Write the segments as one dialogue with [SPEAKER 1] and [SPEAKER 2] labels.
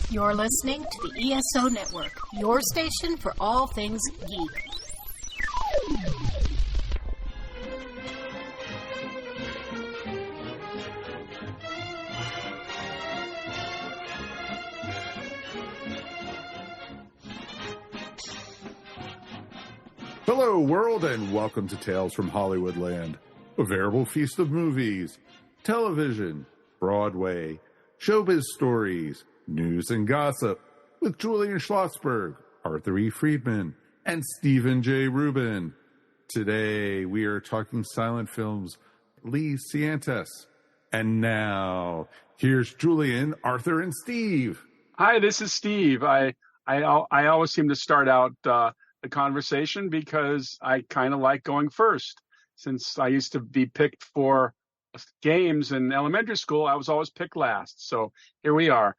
[SPEAKER 1] You're listening to the ESO Network, your station for all things geek.
[SPEAKER 2] Hello, world, and welcome to Tales from Hollywoodland, a veritable feast of movies, television, Broadway, showbiz stories, news and gossip, with Julian Schlossberg, Arthur E. Friedman, and Stephen J. Rubin. Today, we are talking silent films, Lee Tsiantis. And now, here's Julian, Arthur, and Steve.
[SPEAKER 3] Hi, this is Steve. I always seem to start out the conversation because I kind of like going first. Since I used to be picked for games in elementary school, I was always picked last. So here we are.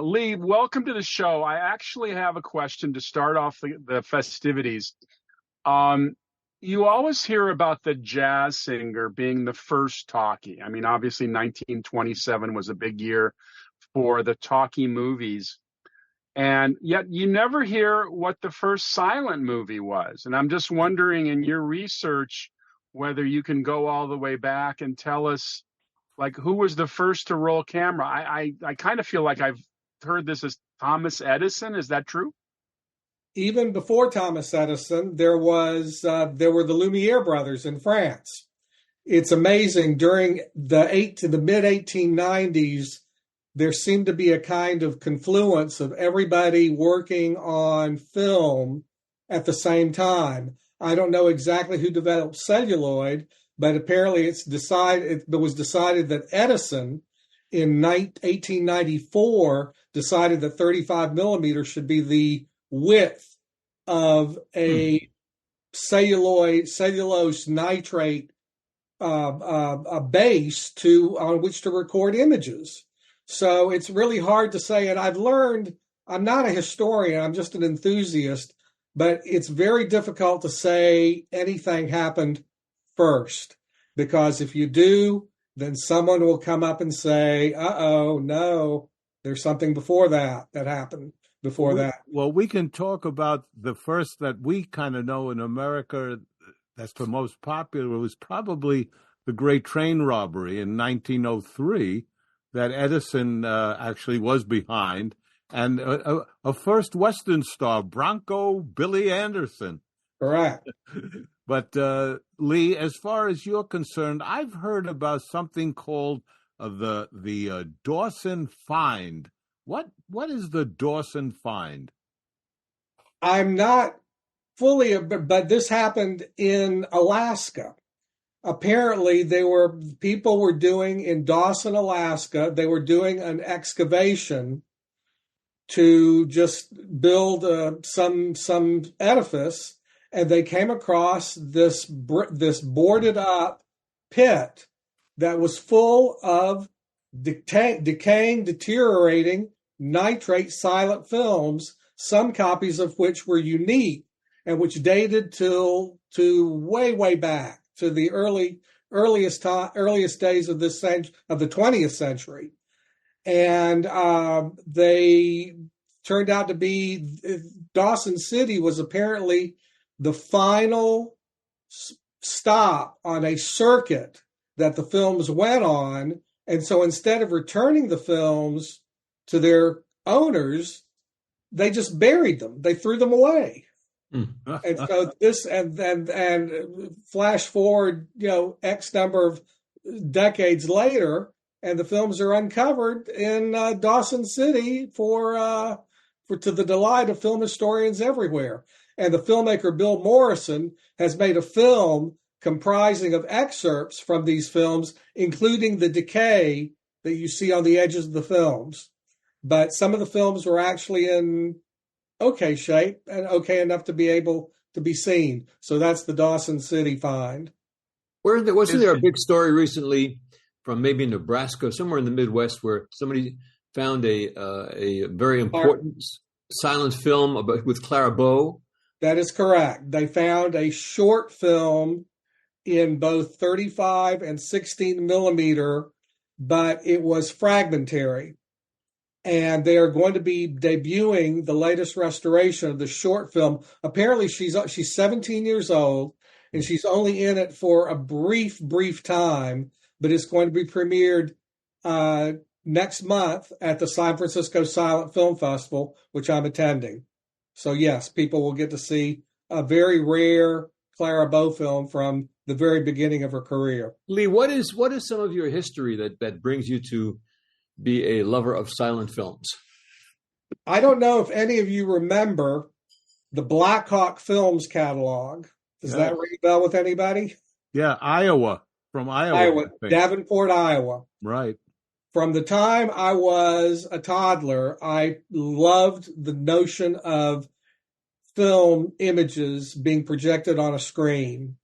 [SPEAKER 3] Lee, welcome to the show. I actually have a question to start off the festivities. You always hear about the jazz singer being the first talkie. I mean, obviously 1927 was a big year for the talkie movies. And yet you never hear what the first silent movie was. And I'm just wondering, in your research, whether you can go all the way back and tell us, like, who was the first to roll camera? I kind of feel like I've heard this as Thomas Edison. Is that true?
[SPEAKER 4] Even before Thomas Edison, there were the Lumiere brothers in France. It's amazing. During the mid 1890s, there seemed to be a kind of confluence of everybody working on film at the same time. I don't know exactly who developed celluloid, but apparently it was decided that Edison in 1894 decided that 35 millimeters should be the width of a cellulose nitrate a base on which to record images. So it's really hard to say. And I've learned, I'm not a historian, I'm just an enthusiast, but it's very difficult to say anything happened first, because if you do, then someone will come up and say, no, there's something before that happened before that.
[SPEAKER 5] Well, we can talk about the first that we kind of know in America that's the most popular was probably the Great Train Robbery in 1903. That Edison actually was behind, and a first Western star, Bronco Billy Anderson.
[SPEAKER 4] Correct.
[SPEAKER 5] But Lee, as far as you're concerned, I've heard about something called the Dawson Find. What is the Dawson Find?
[SPEAKER 4] I'm not fully, but this happened in Alaska. Apparently, people were doing in Dawson, Alaska, they were doing an excavation to just build some edifice, and they came across this boarded up pit that was full of decaying, deteriorating nitrate silent films, some copies of which were unique and which dated to way back to the earliest days of the 20th century, and they turned out to be Dawson City was apparently the final stop on a circuit that the films went on, and so instead of returning the films to their owners, they just buried them. They threw them away. And so this and flash forward, X number of decades later, and the films are uncovered in Dawson City for to the delight of film historians everywhere. And the filmmaker Bill Morrison has made a film comprising of excerpts from these films, including the decay that you see on the edges of the films. But some of the films were actually in okay shape and okay enough to be able to be seen. So that's the Dawson City find.
[SPEAKER 6] Wasn't there a big story recently from maybe Nebraska, somewhere in the Midwest, where somebody found a very important silent film with Clara Bow?
[SPEAKER 4] That is correct. They found a short film in both 35 and 16 millimeter, but it was fragmentary. and they are going to be debuting the latest restoration of the short film. Apparently, she's 17 years old, and she's only in it for a brief time, but it's going to be premiered next month at the San Francisco Silent Film Festival, which I'm attending. So yes, people will get to see a very rare Clara Bow film from the very beginning of her career.
[SPEAKER 6] Lee, what is some of your history that brings you to be a lover of silent films?
[SPEAKER 4] I don't know if any of you remember the Black Hawk Films catalog. Does that ring a bell with anybody?
[SPEAKER 5] Yeah, from Iowa.
[SPEAKER 4] Davenport, Iowa.
[SPEAKER 5] Right.
[SPEAKER 4] From the time I was a toddler, I loved the notion of film images being projected on a screen.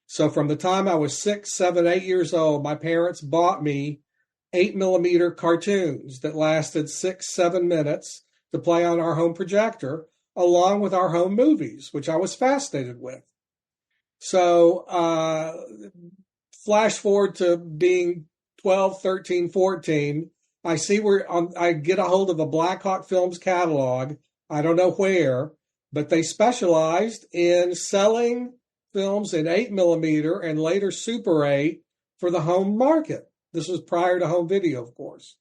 [SPEAKER 4] So from the time I was 6, 7, 8 years old, my parents bought me 8mm cartoons that lasted 6, 7 minutes to play on our home projector, along with our home movies, which I was fascinated with. So flash forward to being 12, 13, 14, I see I get a hold of a Black Hawk Films catalog. I don't know where, but they specialized in selling films in 8mm and later Super 8 for the home market. This was prior to home video, of course.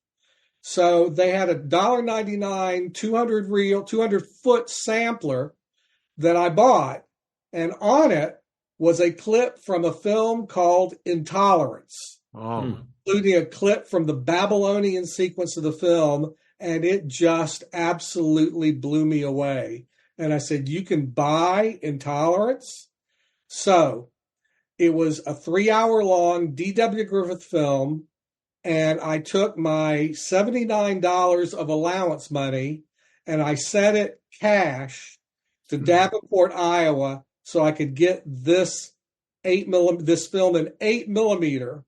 [SPEAKER 4] So they had a $1.99 200-foot sampler that I bought, and on it was a clip from a film called Intolerance, including a clip from the Babylonian sequence of the film, and it just absolutely blew me away. And I said, you can buy Intolerance? So it was a 3-hour-long D.W. Griffith film, and I took my $79 of allowance money, and I sent it cash to Davenport, Iowa, so I could get this film in 8mm.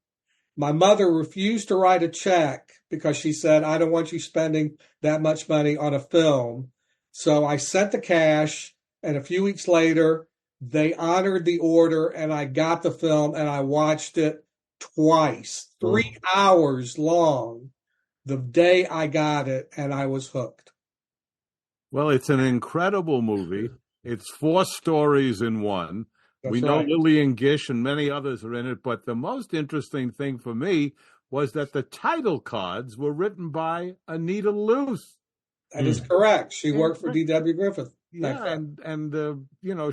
[SPEAKER 4] My mother refused to write a check because she said, I don't want you spending that much money on a film. So I sent the cash, and a few weeks later, they honored the order, and I got the film, and I watched it twice, 3 hours long, the day I got it, and I was hooked.
[SPEAKER 5] Well, it's an incredible movie. It's 4 stories in one. We know Lillian Gish and many others are in it, but the most interesting thing for me was that the title cards were written by Anita Luce.
[SPEAKER 4] That is correct. She worked for D.W. Griffith.
[SPEAKER 5] Yeah, and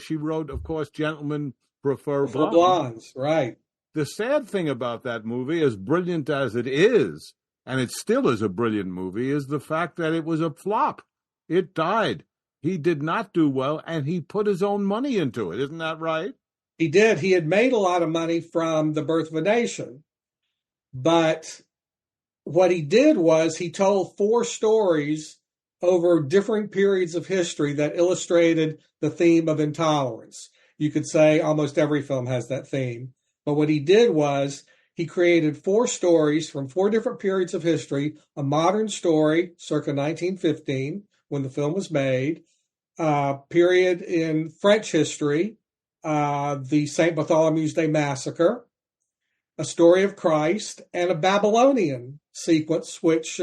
[SPEAKER 5] she wrote, of course, Gentlemen Prefer
[SPEAKER 4] Blondes. Right.
[SPEAKER 5] The sad thing about that movie, as brilliant as it is, and it still is a brilliant movie, is the fact that it was a flop. It died. He did not do well, and he put his own money into it. Isn't that right?
[SPEAKER 4] He did. He had made a lot of money from The Birth of a Nation. But what he did was he told 4 stories over differing periods of history that illustrated the theme of intolerance. You could say almost every film has that theme. But what he did was he created 4 stories from 4 different periods of history, a modern story circa 1915, when the film was made, period in French history, the St. Bartholomew's Day Massacre, a story of Christ, and a Babylonian sequence, which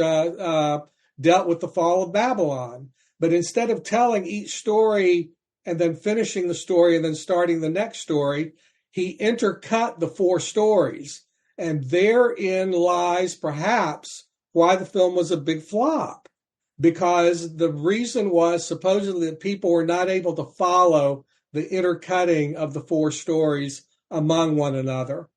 [SPEAKER 4] dealt with the fall of Babylon. But instead of telling each story and then finishing the story and then starting the next story, he intercut the 4 stories. And therein lies perhaps why the film was a big flop. Because the reason was supposedly that people were not able to follow the intercutting of the 4 stories among one another.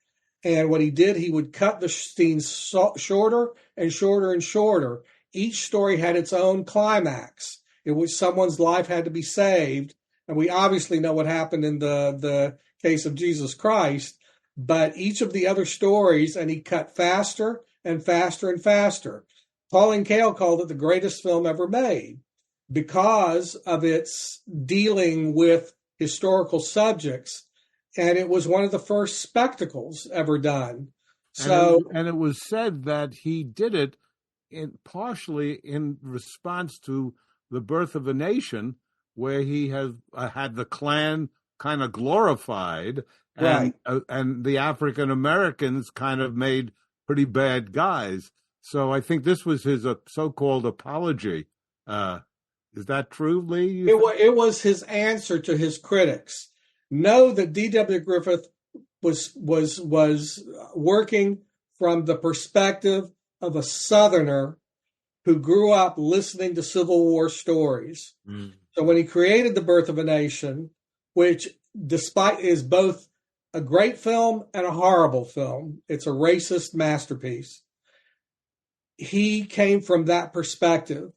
[SPEAKER 4] And what he did, he would cut the scenes shorter and shorter and shorter. Each story had its own climax in which someone's life had to be saved. And we obviously know what happened in the case of Jesus Christ. But each of the other stories, and he cut faster and faster and faster. Pauline Kael called it the greatest film ever made because of its dealing with historical subjects. And it was one of the first spectacles ever done.
[SPEAKER 5] And it was said that he did it partially in response to The Birth of a Nation, where he has had the Klan kind of glorified, and the African Americans kind of made pretty bad guys. So I think this was his so-called apology. Is that true, Lee?
[SPEAKER 4] It was his answer to his critics. Know that D.W. Griffith was working from the perspective of a Southerner who grew up listening to Civil War stories. Mm. So when he created The Birth of a Nation, which despite is both a great film and a horrible film, it's a racist masterpiece. He came from that perspective,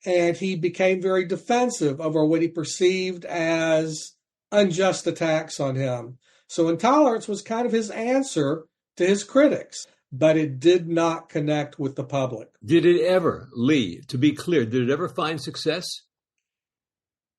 [SPEAKER 4] and he became very defensive over what he perceived as unjust attacks on him. So Intolerance was kind of his answer to his critics, but it did not connect with the public.
[SPEAKER 6] Did it ever, Lee, to be clear, did it ever find success?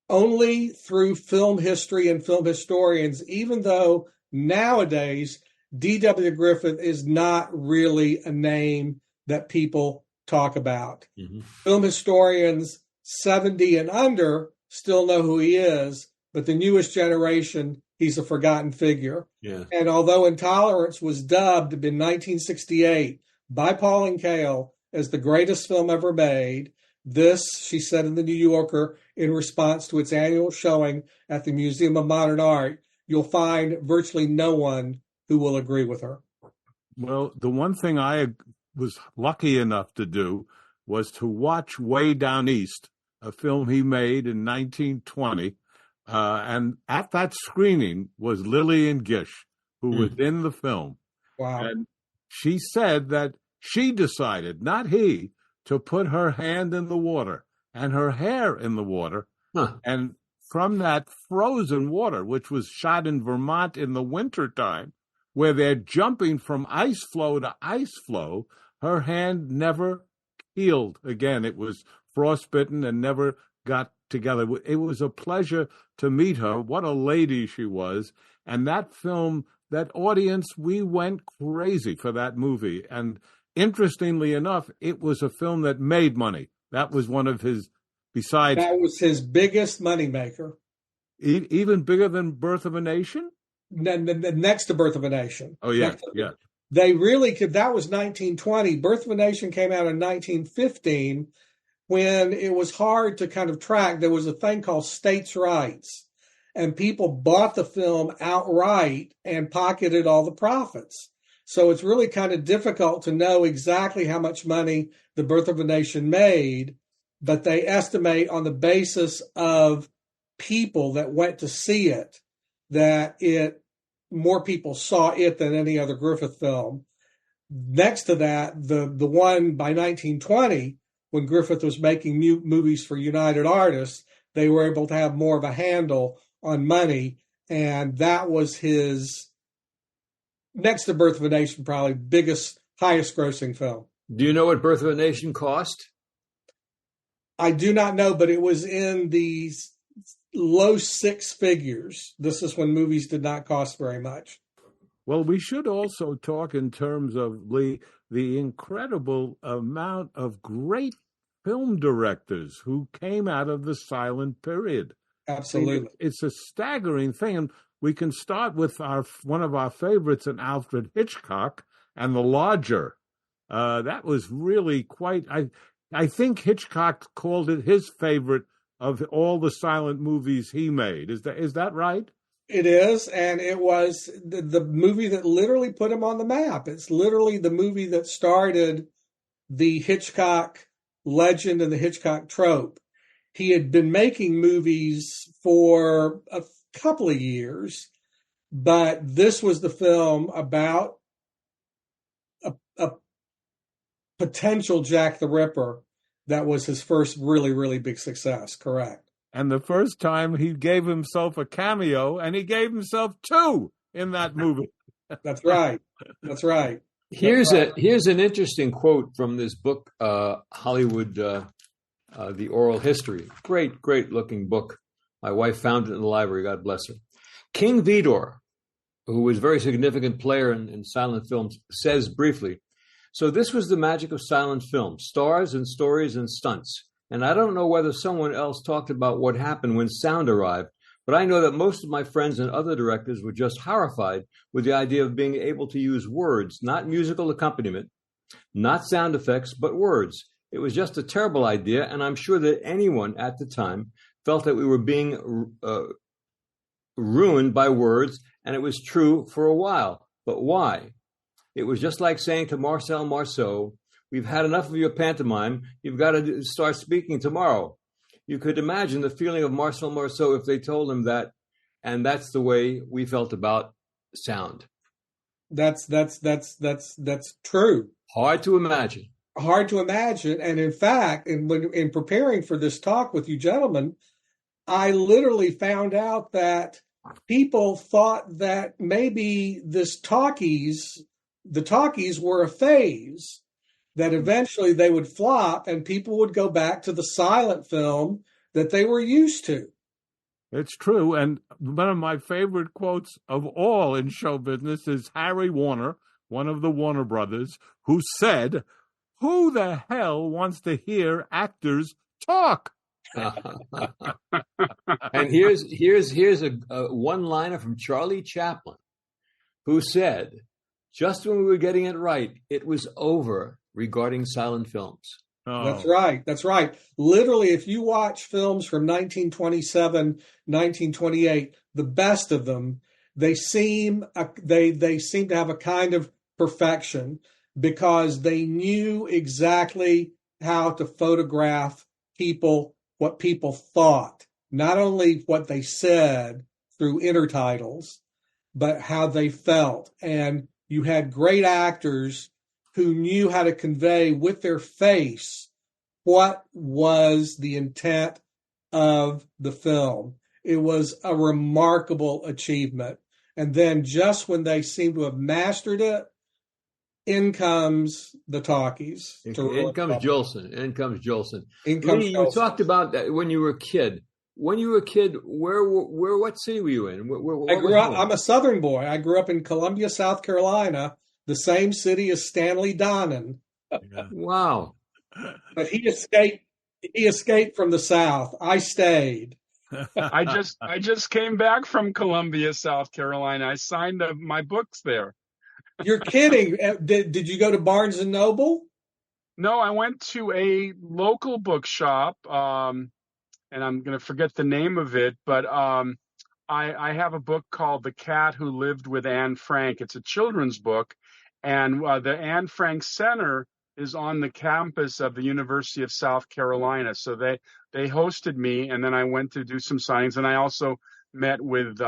[SPEAKER 4] Only through film history and film historians, even though nowadays D.W. Griffith is not really a name that people talk about. Mm-hmm. Film historians 70 and under still know who he is, but the newest generation, he's a forgotten figure. Yeah. And although Intolerance was dubbed in 1968 by Pauline Kael as the greatest film ever made, this, she said in the New Yorker, in response to its annual showing at the Museum of Modern Art, you'll find virtually no one who will agree with her.
[SPEAKER 5] Well, the one thing I was lucky enough to do was to watch Way Down East, a film he made in 1920. And at that screening was Lillian Gish, who was in the film.
[SPEAKER 4] Wow.
[SPEAKER 5] And she said that she decided, not he, to put her hand in the water and her hair in the water. Huh. And from that frozen water, which was shot in Vermont in the wintertime, where they're jumping from ice floe to ice floe, her hand never healed again. It was frostbitten and never got together. It was a pleasure to meet her. What a lady she was. And that film, that audience, we went crazy for that movie. And interestingly enough, it was a film that made money. That was one of his, besides...
[SPEAKER 4] That was his biggest moneymaker.
[SPEAKER 5] Even bigger than Birth of a Nation?
[SPEAKER 4] Next to Birth of a Nation.
[SPEAKER 5] Oh, yeah, yeah.
[SPEAKER 4] They really could, that was 1920. Birth of a Nation came out in 1915 when it was hard to kind of track. There was a thing called states' rights, and people bought the film outright and pocketed all the profits. So it's really kind of difficult to know exactly how much money The Birth of a Nation made, but they estimate on the basis of people that went to see it, that more people saw it than any other Griffith film. Next to that, the one by 1920, when Griffith was making movies for United Artists, they were able to have more of a handle on money, and that was his, next to Birth of a Nation, probably biggest, highest grossing film.
[SPEAKER 6] Do you know what Birth of a Nation cost?
[SPEAKER 4] I do not know, but it was in the low six figures. This is when movies did not cost very much.
[SPEAKER 5] Well, we should also talk in terms of, Lee, the incredible amount of great film directors who came out of the silent period.
[SPEAKER 4] Absolutely.
[SPEAKER 5] It's a staggering thing. And we can start with one of our favorites, in Alfred Hitchcock, and The Lodger. That was really quite, I think Hitchcock called it his favorite of all the silent movies he made. Is that right?
[SPEAKER 4] It is, and it was the movie that literally put him on the map. It's literally the movie that started the Hitchcock legend and the Hitchcock trope. He had been making movies for a couple of years, but this was the film about a potential Jack the Ripper that was his first really, really big success, correct.
[SPEAKER 5] And the first time he gave himself a cameo, and he gave himself two in that movie.
[SPEAKER 4] That's right. That's right.
[SPEAKER 6] Here's an interesting quote from this book, Hollywood, The Oral History. Great looking book. My wife found it in the library, God bless her. King Vidor, who was a very significant player in silent films, says briefly, "So this was the magic of silent film, stars and stories and stunts. And I don't know whether someone else talked about what happened when sound arrived, but I know that most of my friends and other directors were just horrified with the idea of being able to use words, not musical accompaniment, Not sound effects, but words. It was just a terrible idea, and I'm sure that anyone at the time felt that we were being ruined by words, and it was true for a while. But why? It was just like saying to Marcel Marceau, we've had enough of your pantomime. You've got to start speaking tomorrow. You could imagine the feeling of Marcel Marceau if they told him that, and that's the way we felt about sound.
[SPEAKER 4] That's true.
[SPEAKER 6] Hard to imagine.
[SPEAKER 4] Hard to imagine. And in fact, in preparing for this talk with you gentlemen, I literally found out that people thought that maybe the talkies were a phase, that eventually they would flop and people would go back to the silent film that they were used to.
[SPEAKER 5] It's true. And one of my favorite quotes of all in show business is Harry Warner, one of the Warner brothers, who said, "Who the hell wants to hear actors talk?"
[SPEAKER 6] And here's a one-liner from Charlie Chaplin, who said, just when we were getting it right, it was over regarding silent films.
[SPEAKER 5] Oh.
[SPEAKER 4] That's right. Literally, if you watch films from 1927, 1928, the best of them, they seem to have a kind of perfection because they knew exactly how to photograph people, what people thought, not only what they said through intertitles, but how they felt. And you had great actors who knew how to convey with their face what was the intent of the film. It was a remarkable achievement. And then just when they seemed to have mastered it, in comes the talkies.
[SPEAKER 6] In comes Jolson.
[SPEAKER 4] Lee,
[SPEAKER 6] you talked about that when you were a kid. When you were a kid, what city were you in?
[SPEAKER 4] I'm a Southern boy. I grew up in Columbia, South Carolina, the same city as Stanley Donen.
[SPEAKER 5] Yeah.
[SPEAKER 6] Wow.
[SPEAKER 4] But he escaped from the South. I stayed.
[SPEAKER 3] I just came back from Columbia, South Carolina. I signed my books there.
[SPEAKER 4] You're kidding. Did you go to Barnes and Noble?
[SPEAKER 3] No, I went to a local bookshop, and I'm going to forget the name of it, but I have a book called The Cat Who Lived with Anne Frank. It's a children's book, and the Anne Frank Center is on the campus of the University of South Carolina. So they hosted me, and then I went to do some signings, and I also met with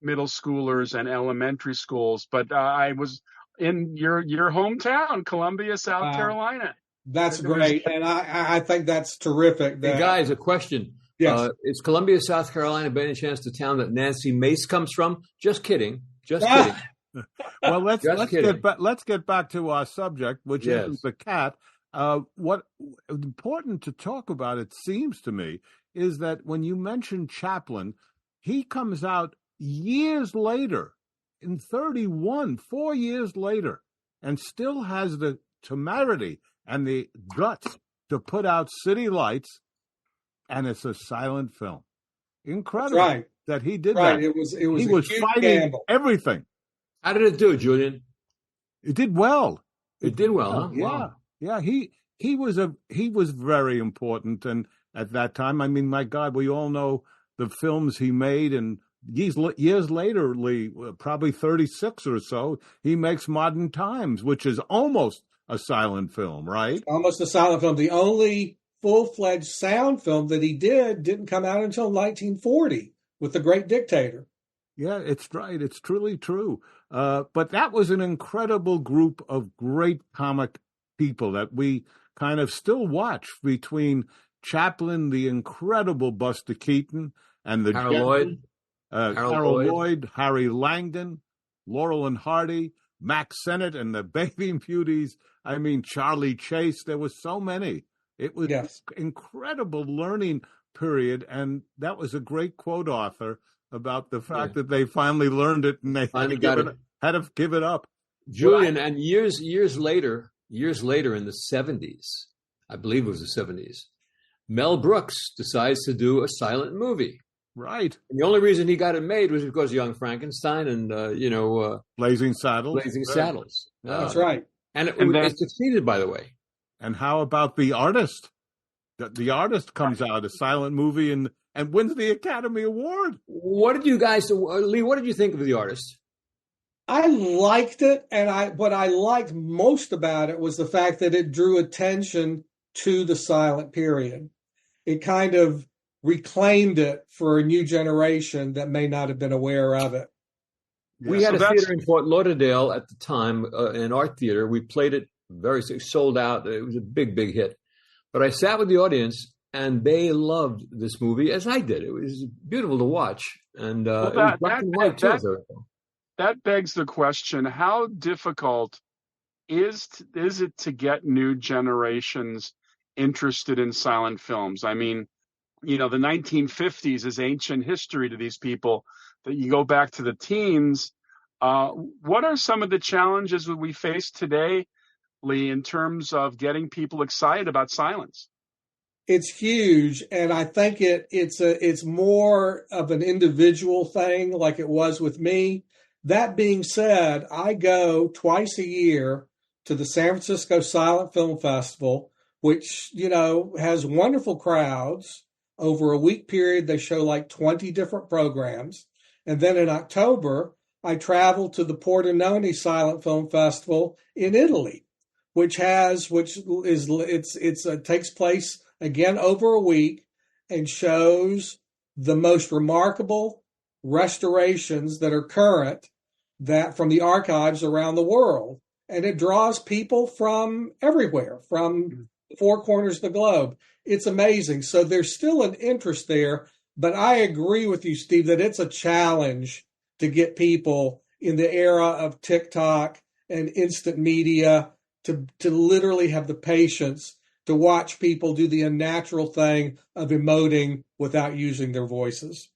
[SPEAKER 3] middle schoolers and elementary schools. But I was in your hometown, Columbia, South Carolina.
[SPEAKER 4] That's great, and I think that's terrific.
[SPEAKER 6] Hey guys, a question.
[SPEAKER 4] Yes.
[SPEAKER 6] Is Columbia, South Carolina, by any chance the town that Nancy Mace comes from? Just kidding. Kidding.
[SPEAKER 5] Well, let's get back to our subject, which is the cat. What important to talk about, it seems to me, is that when you mention Chaplin, he comes out years later, in 1931, 4 years later, and still has the temerity and the guts to put out City Lights, and it's a silent film. Incredible that he did that.
[SPEAKER 4] It was
[SPEAKER 5] he was fighting
[SPEAKER 4] gamble.
[SPEAKER 5] Everything.
[SPEAKER 6] How did it do, Julian?
[SPEAKER 5] It did well.
[SPEAKER 6] It did well, huh?
[SPEAKER 5] Yeah,
[SPEAKER 6] wow.
[SPEAKER 5] Yeah. He was very important, and at that time, I mean, my God, we all know the films he made, and years later, Lee, probably 36 or so, he makes Modern Times, which is almost a silent film, right?
[SPEAKER 4] Almost a silent film. The only full-fledged sound film that he didn't come out until 1940 with The Great Dictator.
[SPEAKER 5] Yeah, it's right. It's truly true. But that was an incredible group of great comic people that we kind of still watch, between Chaplin, the incredible Buster Keaton, and the
[SPEAKER 6] Harold
[SPEAKER 5] Lloyd, Harry Langdon, Laurel and Hardy, Mack Sennett, and the Bathing Beauties. I mean, Charlie Chase. There were so many. It was an incredible learning period, and that was a great quote author about the fact that they finally learned it and they had to give it up.
[SPEAKER 6] Julian, and years later in the 70s, I believe it was the 70s, Mel Brooks decides to do a silent movie.
[SPEAKER 5] Right.
[SPEAKER 6] And the only reason he got it made was because of Young Frankenstein and,
[SPEAKER 5] Blazing Saddles.
[SPEAKER 6] Blazing Saddles.
[SPEAKER 4] That's right.
[SPEAKER 6] And it succeeded, by the way.
[SPEAKER 5] And how about The Artist? The Artist comes out, a silent movie, and wins the Academy Award.
[SPEAKER 6] What did you guys, Lee, what did you think of The Artist?
[SPEAKER 4] I liked it, and what I liked most about it was the fact that it drew attention to the silent period. It kind of reclaimed it for a new generation that may not have been aware of it.
[SPEAKER 6] We had a theater in Fort Lauderdale at the time, an art theater. We played it sold out. It was a big, big hit. But I sat with the audience, and they loved this movie, as I did. It was beautiful to watch. And it was black and white, too.
[SPEAKER 3] That begs the question, how difficult is it to get new generations interested in silent films? I mean, the 1950s is ancient history to these people. That you go back to the teens. What are some of the challenges that we face today, Lee, in terms of getting people excited about silence?
[SPEAKER 4] It's huge, and I think it's more of an individual thing, like it was with me. That being said, I go twice a year to the San Francisco Silent Film Festival, which, has wonderful crowds. Over a week period, they show like 20 different programs. And then in October, I travel to the Pordenone Silent Film Festival in Italy, which takes place again over a week and shows the most remarkable restorations that are current from the archives around the world. And it draws people from everywhere, from the four corners of the globe. It's amazing. So there's still an interest there, but I agree with you, Steve, that it's a challenge to get people in the era of TikTok and instant media to literally have the patience to watch people do the unnatural thing of emoting without using their voices.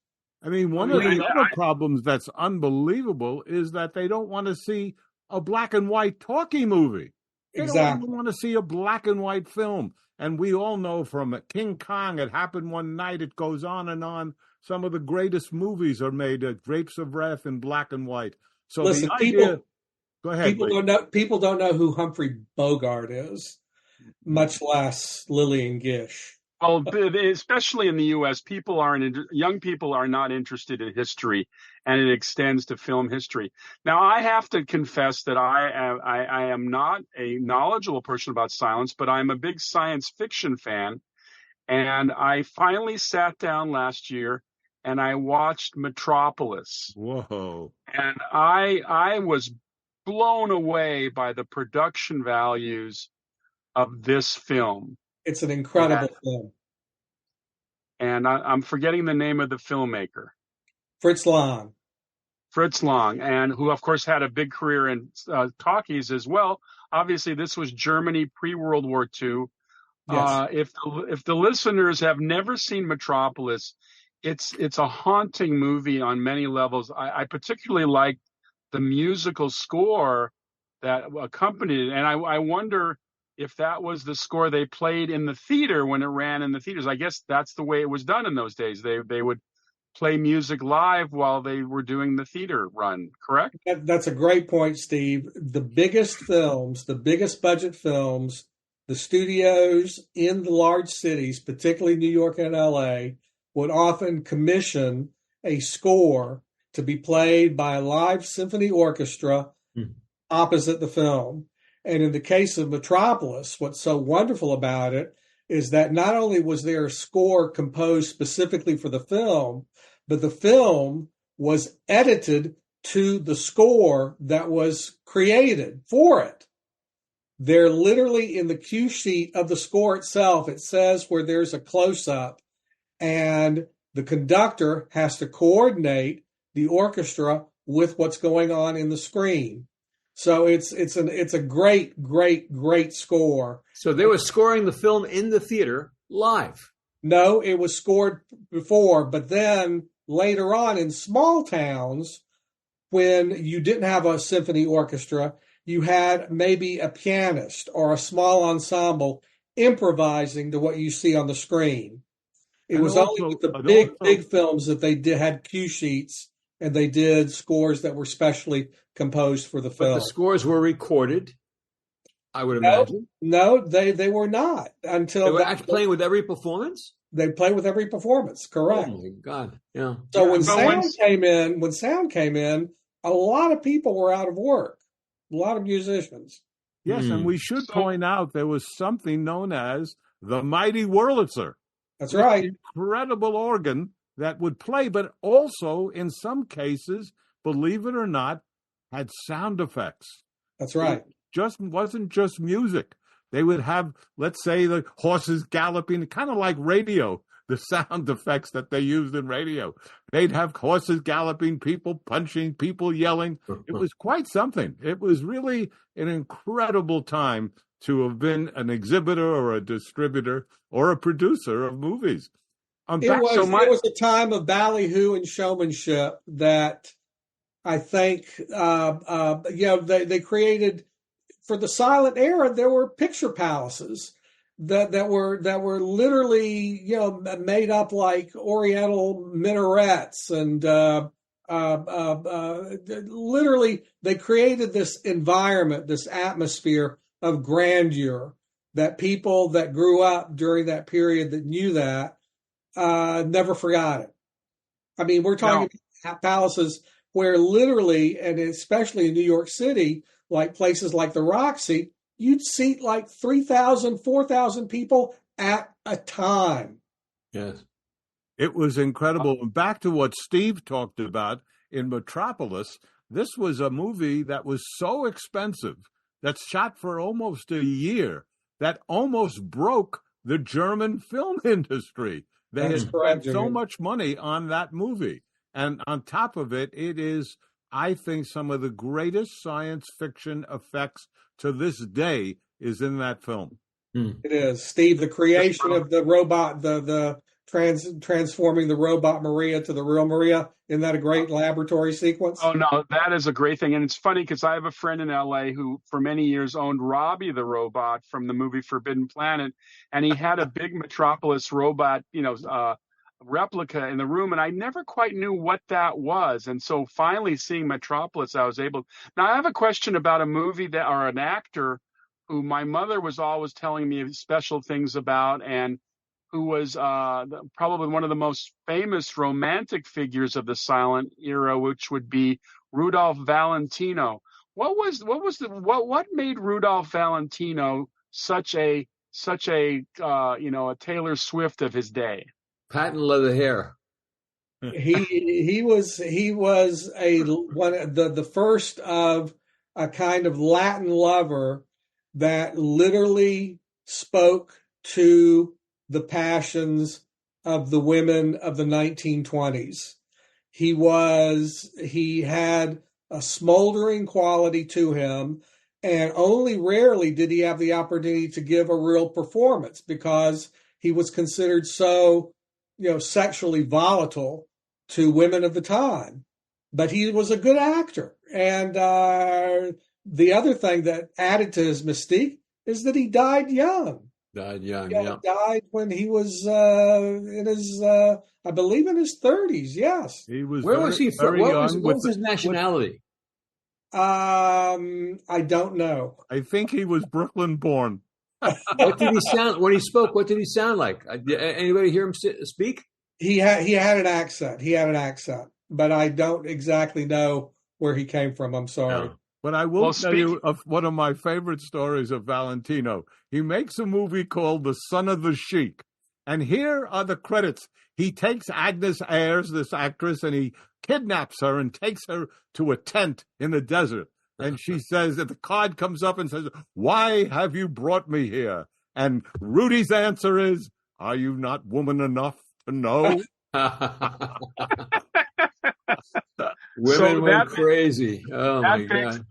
[SPEAKER 5] I mean, one of the other problems that's unbelievable is that they don't want to see a black and white talkie movie. They don't even want to see a black and white film. And we all know from King Kong, it happened one night, it goes on and on. Some of the greatest movies are made, Grapes of Wrath in black and white. So
[SPEAKER 4] listen,
[SPEAKER 5] the idea, go ahead.
[SPEAKER 4] People don't know who Humphrey Bogart is, much less Lillian Gish.
[SPEAKER 3] Well, especially in the U.S., young people are not interested in history, and it extends to film history. Now, I have to confess that I am not a knowledgeable person about silence, but I'm a big science fiction fan, and I finally sat down last year and I watched Metropolis.
[SPEAKER 5] Whoa!
[SPEAKER 3] And I was blown away by the production values of this film.
[SPEAKER 4] It's an incredible film.
[SPEAKER 3] And I'm forgetting the name of the filmmaker.
[SPEAKER 4] Fritz Lang,
[SPEAKER 3] and who, of course, had a big career in talkies as well. Obviously, this was Germany pre-World War II. Yes. If the listeners have never seen Metropolis, it's a haunting movie on many levels. I particularly like the musical score that accompanied it, and I wonder if that was the score they played in the theater when it ran in the theaters. I guess that's the way it was done in those days. They would play music live while they were doing the theater run, correct?
[SPEAKER 4] That's a great point, Steve. The biggest films, the biggest budget films, the studios in the large cities, particularly New York and LA, would often commission a score to be played by a live symphony orchestra opposite the film. And in the case of Metropolis, what's so wonderful about it is that not only was there a score composed specifically for the film, but the film was edited to the score that was created for it. They're literally in the cue sheet of the score itself. It says where there's a close-up, and the conductor has to coordinate the orchestra with what's going on in the screen. So it's a great score.
[SPEAKER 6] So they were scoring the film in the theater live.
[SPEAKER 4] No, it was scored before, but then later on in small towns, when you didn't have a symphony orchestra, you had maybe a pianist or a small ensemble improvising to what you see on the screen. It was only with the big films that they had cue sheets, and they did scores that were specially composed for the film.
[SPEAKER 6] But the scores were recorded. I would imagine.
[SPEAKER 4] No, they were not until
[SPEAKER 6] they were actually playing with every performance.
[SPEAKER 4] They play with every performance, correct?
[SPEAKER 6] Oh my God! Yeah.
[SPEAKER 4] So when sound came in, a lot of people were out of work. A lot of musicians.
[SPEAKER 5] Yes, and we should point out there was something known as the Mighty Wurlitzer.
[SPEAKER 4] That's right.
[SPEAKER 5] Incredible organ that would play, but also in some cases, believe it or not, had sound effects.
[SPEAKER 4] That's right.
[SPEAKER 5] It wasn't just music. They would have, let's say, the horses galloping, kind of like radio, the sound effects that they used in radio. They'd have horses galloping, people punching, people yelling. It was quite something. It was really an incredible time to have been an exhibitor or a distributor or a producer of movies.
[SPEAKER 4] It was a time of ballyhoo and showmanship that I think, they created. For the silent era, there were picture palaces that were literally, made up like Oriental minarets, and literally they created this environment, this atmosphere of grandeur that people that grew up during that period that knew that never forgot it. I mean, we're talking about palaces where literally, and especially in New York City, like places like the Roxy, you'd seat like 3,000, 4,000 people at a time.
[SPEAKER 6] Yes.
[SPEAKER 5] It was incredible. And back to what Steve talked about in Metropolis, this was a movie that was so expensive, that's shot for almost a year, that almost broke the German film industry. They had spent so much money on that movie. And on top of it, it is, I think, some of the greatest science fiction effects to this day is in that film.
[SPEAKER 4] It is. Steve, the creation of the robot, the transforming the robot Maria to the real Maria, isn't that a great laboratory sequence?
[SPEAKER 3] Oh, no, that is a great thing. And it's funny because I have a friend in L.A. who for many years owned Robbie the robot from the movie Forbidden Planet. And he had a big Metropolis robot, replica in the room, and I never quite knew what that was. And so finally seeing Metropolis, I was able. Now I have a question about a movie or an actor who my mother was always telling me special things about, and who was probably one of the most famous romantic figures of the silent era, which would be Rudolph Valentino. What made Rudolph Valentino such a Taylor Swift of his day?
[SPEAKER 6] Patent leather hair.
[SPEAKER 4] He was the first of a kind of Latin lover that literally spoke to the passions of the women of the 1920s. He had a smoldering quality to him, and only rarely did he have the opportunity to give a real performance because he was considered so sexually volatile to women of the time, but he was a good actor. And the other thing that added to his mystique is that he died young. Died when he was in his, I believe, in his 30s. Yes.
[SPEAKER 5] He was.
[SPEAKER 6] Where was he from? What was his nationality?
[SPEAKER 4] I don't know.
[SPEAKER 5] I think he was Brooklyn born.
[SPEAKER 6] What did he sound when he spoke? What did he sound like? Anybody hear him speak?
[SPEAKER 4] He had an accent. But I don't exactly know where he came from. I'm sorry.
[SPEAKER 5] No. But I will tell you of one of my favorite stories of Valentino. He makes a movie called The Son of the Sheik. And here are the credits. He takes Agnes Ayres, this actress, and he kidnaps her and takes her to a tent in the desert. And she says that the card comes up and says, "Why have you brought me here?" And Rudy's answer is, "Are you not woman enough to know?"
[SPEAKER 6] Women went crazy. Oh my God.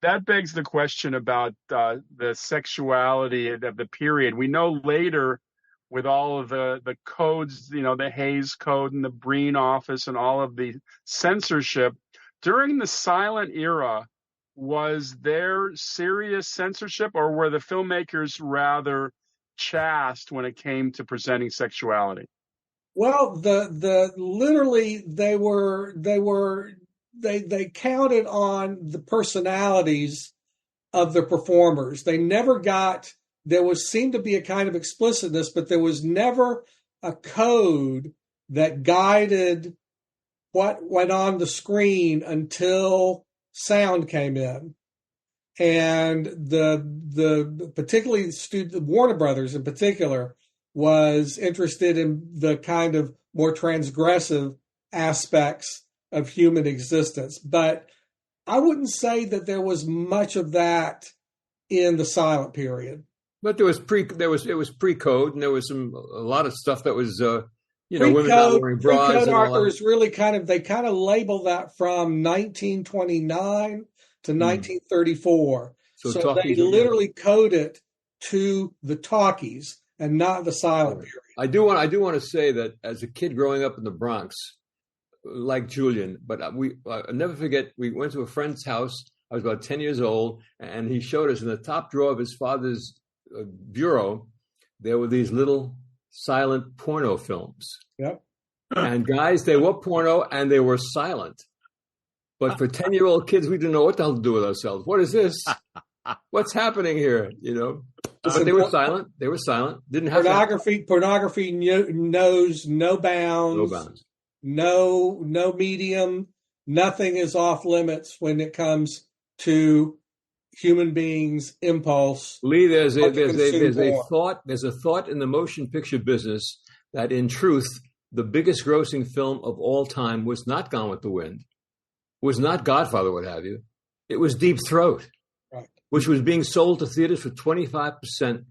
[SPEAKER 3] That begs the question about the sexuality of the period. We know later, with all of the codes, the Hays Code and the Breen Office and all of the censorship during the silent era. Was there serious censorship, or were the filmmakers rather chaste when it came to presenting sexuality?
[SPEAKER 4] Well, literally they counted on the personalities of the performers. They never got, seemed to be a kind of explicitness, but there was never a code that guided what went on the screen until sound came in. And the particularly Warner Brothers in particular was interested in the kind of more transgressive aspects of human existence. But I wouldn't say that there was much of that in the silent period.
[SPEAKER 6] But it was pre-code, and there was a lot of stuff that was
[SPEAKER 4] women
[SPEAKER 6] not wearing bras.
[SPEAKER 4] Pre-code art was really they kind of label that from 1929 to 1934. So they literally code it to the talkies and not the silent period.
[SPEAKER 6] I do want to say that as a kid growing up in the Bronx, like Julian, but I'll never forget, we went to a friend's house. I was about 10 years old, and he showed us in the top drawer of his father's bureau, there were these little silent porno films.
[SPEAKER 4] Yep.
[SPEAKER 6] And guys, they were porno and they were silent. But for 10-year-old kids, we didn't know what the hell to do with ourselves. What is this? What's happening here? But they were silent. They were silent. Didn't have
[SPEAKER 4] pornography knows no bounds.
[SPEAKER 6] No bounds.
[SPEAKER 4] No medium. Nothing is off limits when it comes to human beings' impulse.
[SPEAKER 6] Lee, there's a thought in the motion picture business that in truth, the biggest grossing film of all time was not Gone with the Wind, was not Godfather, what have you. It was Deep Throat,
[SPEAKER 4] right, which
[SPEAKER 6] was being sold to theaters for 25%.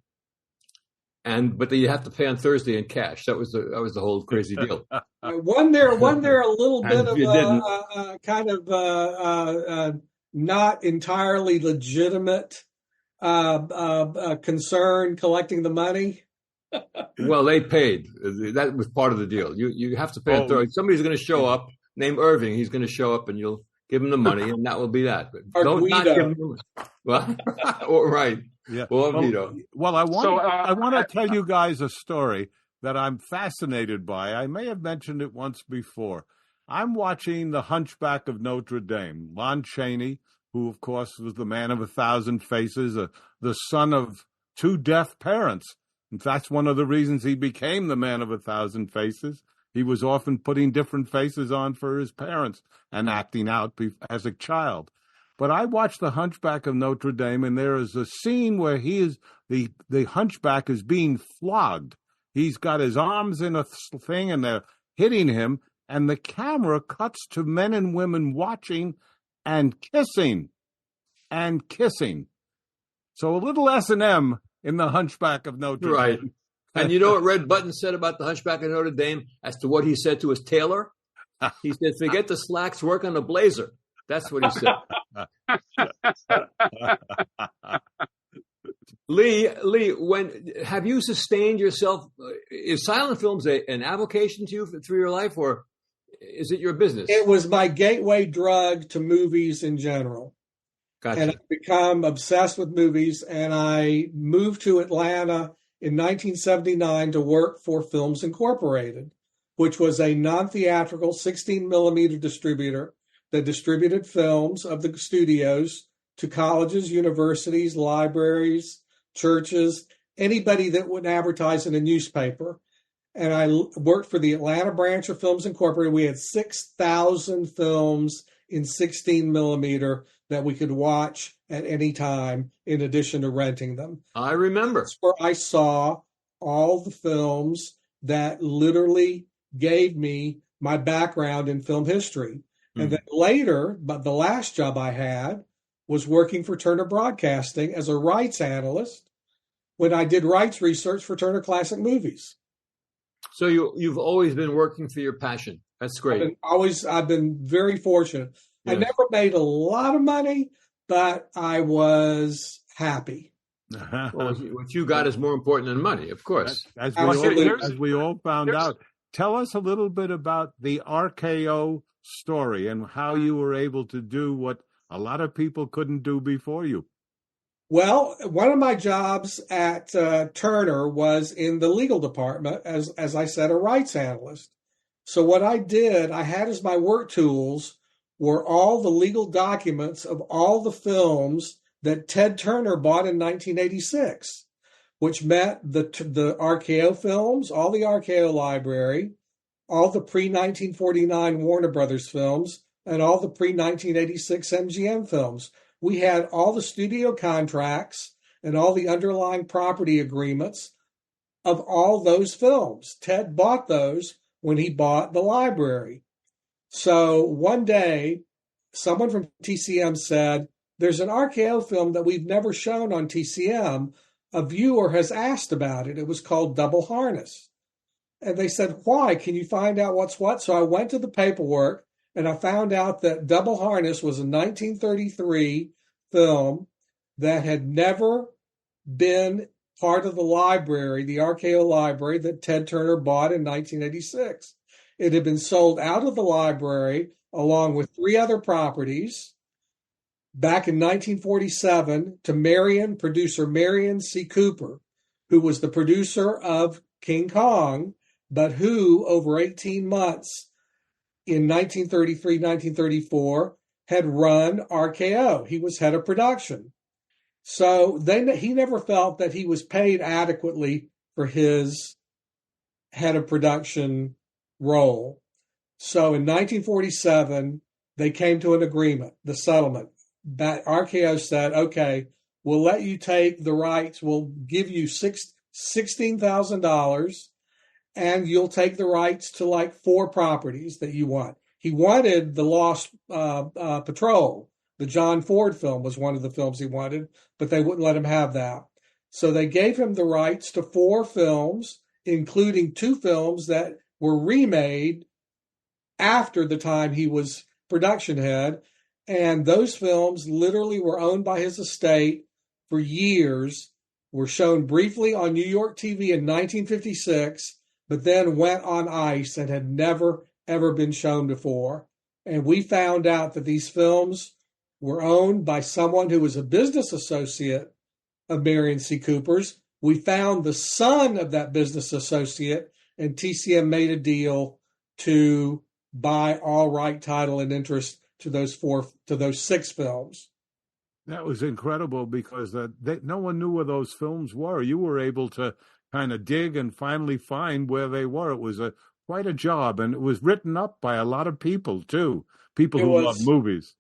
[SPEAKER 6] But you have to pay on Thursday in cash. That was the whole crazy deal.
[SPEAKER 4] One there a little bit of a kind of not entirely legitimate concern collecting the money.
[SPEAKER 6] Well, they paid. That was part of the deal. You have to pay on Thursday. Somebody's going to show up named Irving. He's going to show up, and you'll give him the money, and that will be that. But don't not give him. Well, right.
[SPEAKER 5] Yeah.
[SPEAKER 6] Well,
[SPEAKER 5] I want to tell you guys a story that I'm fascinated by. I may have mentioned it once before. I'm watching The Hunchback of Notre Dame. Lon Chaney, who, of course, was the man of 1,000 faces, the son of 2 deaf parents. In fact, that's one of the reasons he became the man of 1,000 faces. He was often putting different faces on for his parents and acting out as a child. But I watched The Hunchback of Notre Dame, and there is a scene where the hunchback is being flogged. He's got his arms in a thing, and they're hitting him, and the camera cuts to men and women watching and kissing. So a little S&M in The Hunchback of Notre Dame.
[SPEAKER 6] Right. And you know what Red Button said about The Hunchback of Notre Dame as to what he said to his tailor? He said, forget the slacks, work on the blazer. That's what he said. Lee, have you sustained yourself? Is silent films an avocation to you through your life, or is it your business?
[SPEAKER 4] It was my gateway drug to movies in general.
[SPEAKER 6] Gotcha.
[SPEAKER 4] And I've become obsessed with movies, and I moved to Atlanta in 1979 to work for Films Incorporated, which was a non-theatrical 16-millimeter distributor that distributed films of the studios to colleges, universities, libraries, churches, anybody that would advertise in a newspaper. And I worked for the Atlanta branch of Films Incorporated. We had 6,000 films in 16 millimeter that we could watch at any time in addition to renting them.
[SPEAKER 6] I remember.
[SPEAKER 4] That's where I saw all the films that literally gave me my background in film history. And then later, but the last job I had was working for Turner Broadcasting as a rights analyst when I did rights research for Turner Classic Movies.
[SPEAKER 6] So you've always been working for your passion. That's great.
[SPEAKER 4] I've been very fortunate.
[SPEAKER 6] Yes.
[SPEAKER 4] I never made a lot of money, but I was happy.
[SPEAKER 6] Well, what you got is more important than money, of course.
[SPEAKER 5] As we all found out. Tell us a little bit about the RKO story and how you were able to do what a lot of people couldn't do before you.
[SPEAKER 4] Well, one of my jobs at Turner was in the legal department, as I said, a rights analyst. So what I did, I had as my work tools were all the legal documents of all the films that Ted Turner bought in 1986, which met the RKO films, all the RKO library, all the pre-1949 Warner Brothers films, and all the pre-1986 MGM films. We had all the studio contracts and all the underlying property agreements of all those films. Ted bought those when he bought the library. So one day, someone from TCM said, there's an RKO film that we've never shown on TCM. A viewer has asked about it. It was called Double Harness. And they said, why? Can you find out what's what? So I went to the paperwork and I found out that Double Harness was a 1933 film that had never been part of the library, the RKO library that Ted Turner bought in 1986. It had been sold out of the library along with 3 other properties back in 1947 to producer Marion C. Cooper, who was the producer of King Kong, but who, over 18 months in 1933, 1934, had run RKO. He was head of production. So he never felt that he was paid adequately for his head of production role. So in 1947, they came to an agreement, the settlement. That RKO said, okay, we'll let you take the rights. We'll give you $16,000 and you'll take the rights to like 4 properties that you want. He wanted the Lost Patrol. The John Ford film was one of the films he wanted, but they wouldn't let him have that. So they gave him the rights to 4 films, including 2 films that were remade after the time he was production head. And those films literally were owned by his estate for years, were shown briefly on New York TV in 1956, but then went on ice and had never, ever been shown before. And we found out that these films were owned by someone who was a business associate of Marion C. Cooper's. We found the son of that business associate, and TCM made a deal to buy all right, title, and interest to those 6 films.
[SPEAKER 5] That was incredible because no one knew where those films were. You were able to kind of dig and finally find where they were. It was quite a job, and it was written up by a lot of people too. People who love movies.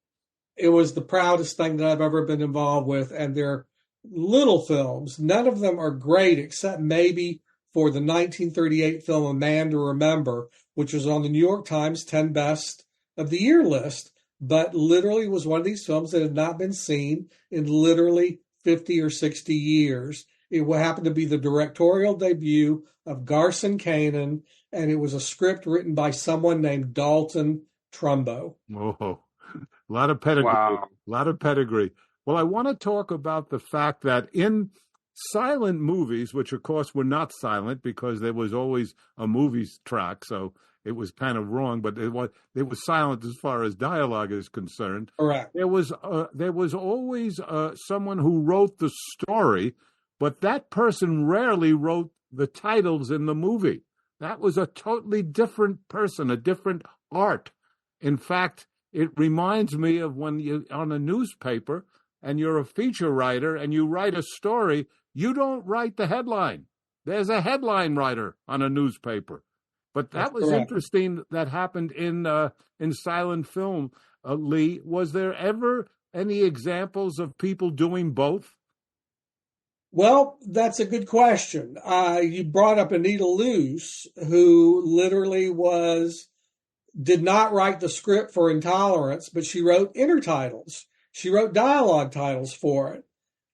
[SPEAKER 4] It was the proudest thing that I've ever been involved with, and they're little films. None of them are great except maybe for the 1938 film A Man to Remember, which was on the New York Times 10 Best of the Year list, but literally was one of these films that had not been seen in literally 50 or 60 years. It happened to be the directorial debut of Garson Kanin, and it was a script written by someone named Dalton Trumbo.
[SPEAKER 5] Oh, a lot of pedigree. Wow. A lot of pedigree. Well, I want to talk about the fact that in silent movies, which of course were not silent because there was always a movie track, so it was kind of wrong, but it was silent as far as dialogue is concerned.
[SPEAKER 4] Correct.
[SPEAKER 5] There was always someone who wrote the story, but that person rarely wrote the titles in the movie. That was a totally different person, a different art. In fact, it reminds me of when you're on a newspaper and you're a feature writer and you write a story, you don't write the headline. There's a headline writer on a newspaper. But that was interesting that happened in silent film. Lee, was there ever any examples of people doing both?
[SPEAKER 4] Well, that's a good question. You brought up Anita Luce, who literally did not write the script for Intolerance, but she wrote intertitles. She wrote dialogue titles for it.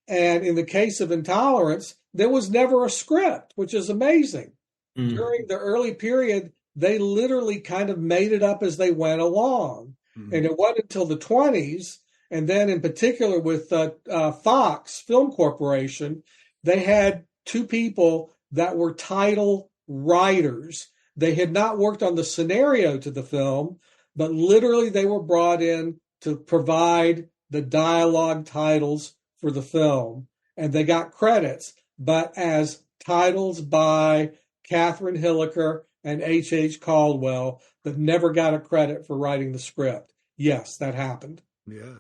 [SPEAKER 4] And in the case of Intolerance, there was never a script, which is amazing. Mm. During the early period, they literally kind of made it up as they went along. Mm. And it wasn't until the 1920s, and then in particular with Fox Film Corporation, they had 2 people that were title writers. They had not worked on the scenario to the film, but literally they were brought in to provide the dialogue titles for the film. And they got credits, but as titles by Catherine Hilliker and H.H. Caldwell, that never got a credit for writing the script. Yes, that happened.
[SPEAKER 5] Yes.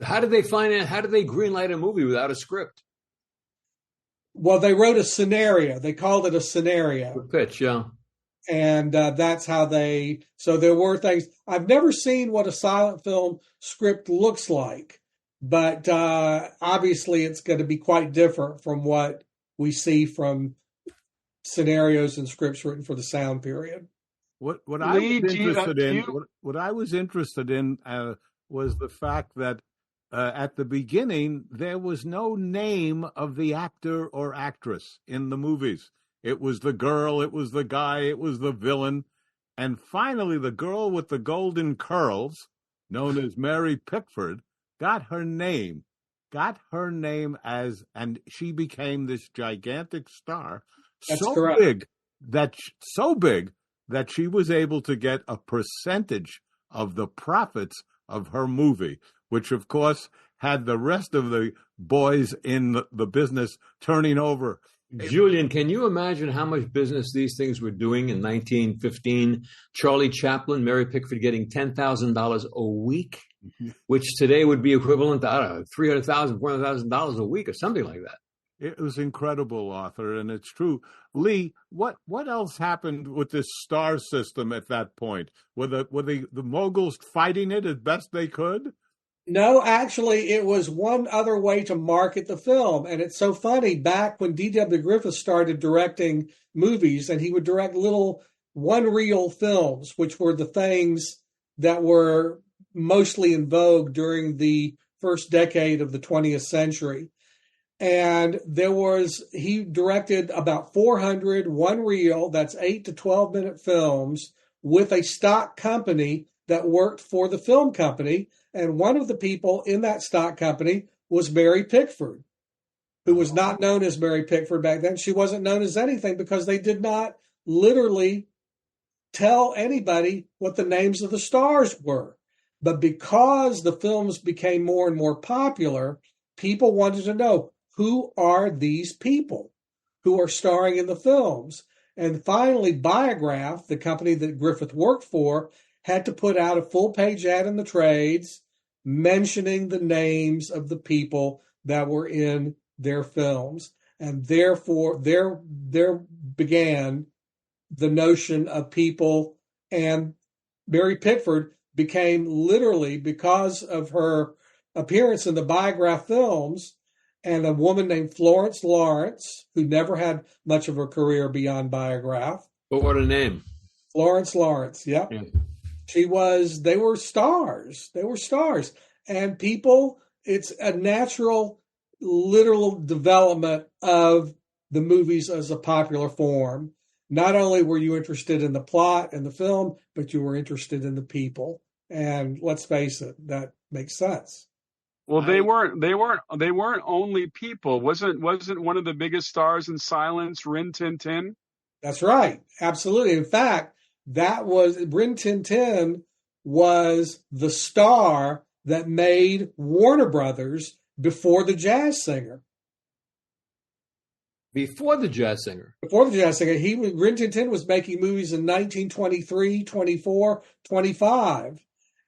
[SPEAKER 6] How did they finance? How did they greenlight a movie without a script?
[SPEAKER 4] Well, they wrote a scenario. They called it a scenario.
[SPEAKER 6] The pitch, yeah.
[SPEAKER 4] And that's how so there were things. I've never seen what a silent film script looks like, but obviously it's going to be quite different from what we see from scenarios and scripts written for the sound period.
[SPEAKER 5] What I was interested in was the fact that at the beginning there was no name of the actor or actress in the movies. It was the girl, it was the guy, it was the villain. And finally, the girl with the golden curls, known as Mary Pickford, got her name and she became this gigantic star.
[SPEAKER 4] That's
[SPEAKER 5] so
[SPEAKER 4] correct.
[SPEAKER 5] big that she was able to get a percentage of the profits of her movie, which, of course, had the rest of the boys in the business turning over.
[SPEAKER 6] Julian, can you imagine how much business these things were doing in 1915? Charlie Chaplin, Mary Pickford getting $10,000 a week, which today would be equivalent to, I don't know, $300,000, $400,000 a week or something like that.
[SPEAKER 5] It was incredible, Arthur, and it's true. Lee, what else happened with this star system at that point? Were the moguls fighting it as best they could?
[SPEAKER 4] No, actually, it was one other way to market the film. And it's so funny, back when D.W. Griffith started directing movies, and he would direct little one-reel films, which were the things that were mostly in vogue during the first decade of the 20th century. And he directed about 400 one-reel, that's 8 to 12-minute films, with a stock company that worked for the film company. And one of the people in that stock company was Mary Pickford, who was not known as Mary Pickford back then. She wasn't known as anything because they did not literally tell anybody what the names of the stars were. But because the films became more and more popular, people wanted to know, who are these people who are starring in the films? And finally, Biograph, the company that Griffith worked for, had to put out a full-page ad in the trades mentioning the names of the people that were in their films. And therefore, there began the notion of people. And Mary Pickford became literally, because of her appearance in the Biograph films, and a woman named Florence Lawrence, who never had much of a career beyond Biograph.
[SPEAKER 6] But what a name.
[SPEAKER 4] Florence Lawrence, yep. Yeah. They were stars. They were stars. And people, it's a natural, literal development of the movies as a popular form. Not only were you interested in the plot and the film, but you were interested in the people. And let's face it, that makes sense.
[SPEAKER 3] Well, they weren't only people. Wasn't one of the biggest stars in silence Rin Tin Tin?
[SPEAKER 4] That's right. Absolutely. In fact, Rin Tin Tin was the star that made Warner Brothers before the Jazz Singer.
[SPEAKER 6] Before the Jazz Singer?
[SPEAKER 4] Before the Jazz Singer. Rin Tin Tin was making movies in 1923, 24, 25,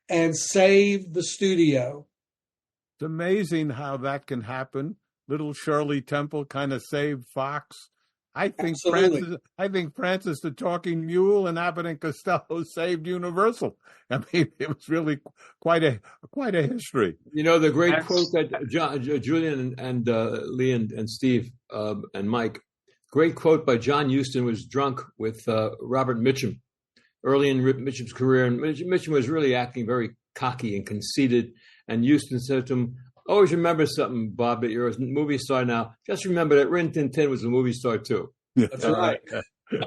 [SPEAKER 4] and saved the studio.
[SPEAKER 5] It's amazing how that can happen. Little Shirley Temple kind of saved Fox. I think Francis the Talking Mule and Abbott and Costello saved Universal. I mean, it was really quite a history.
[SPEAKER 6] You know, the great quote that Julian and Lee and Steve and Mike, great quote by John Huston, was drunk with Robert Mitchum early in Mitchum's career. And Mitchum was really acting very cocky and conceited. And Huston said to him, always remember something, Bob, that you're a movie star now. Just remember that Rin Tin Tin was a movie star, too.
[SPEAKER 4] That's right.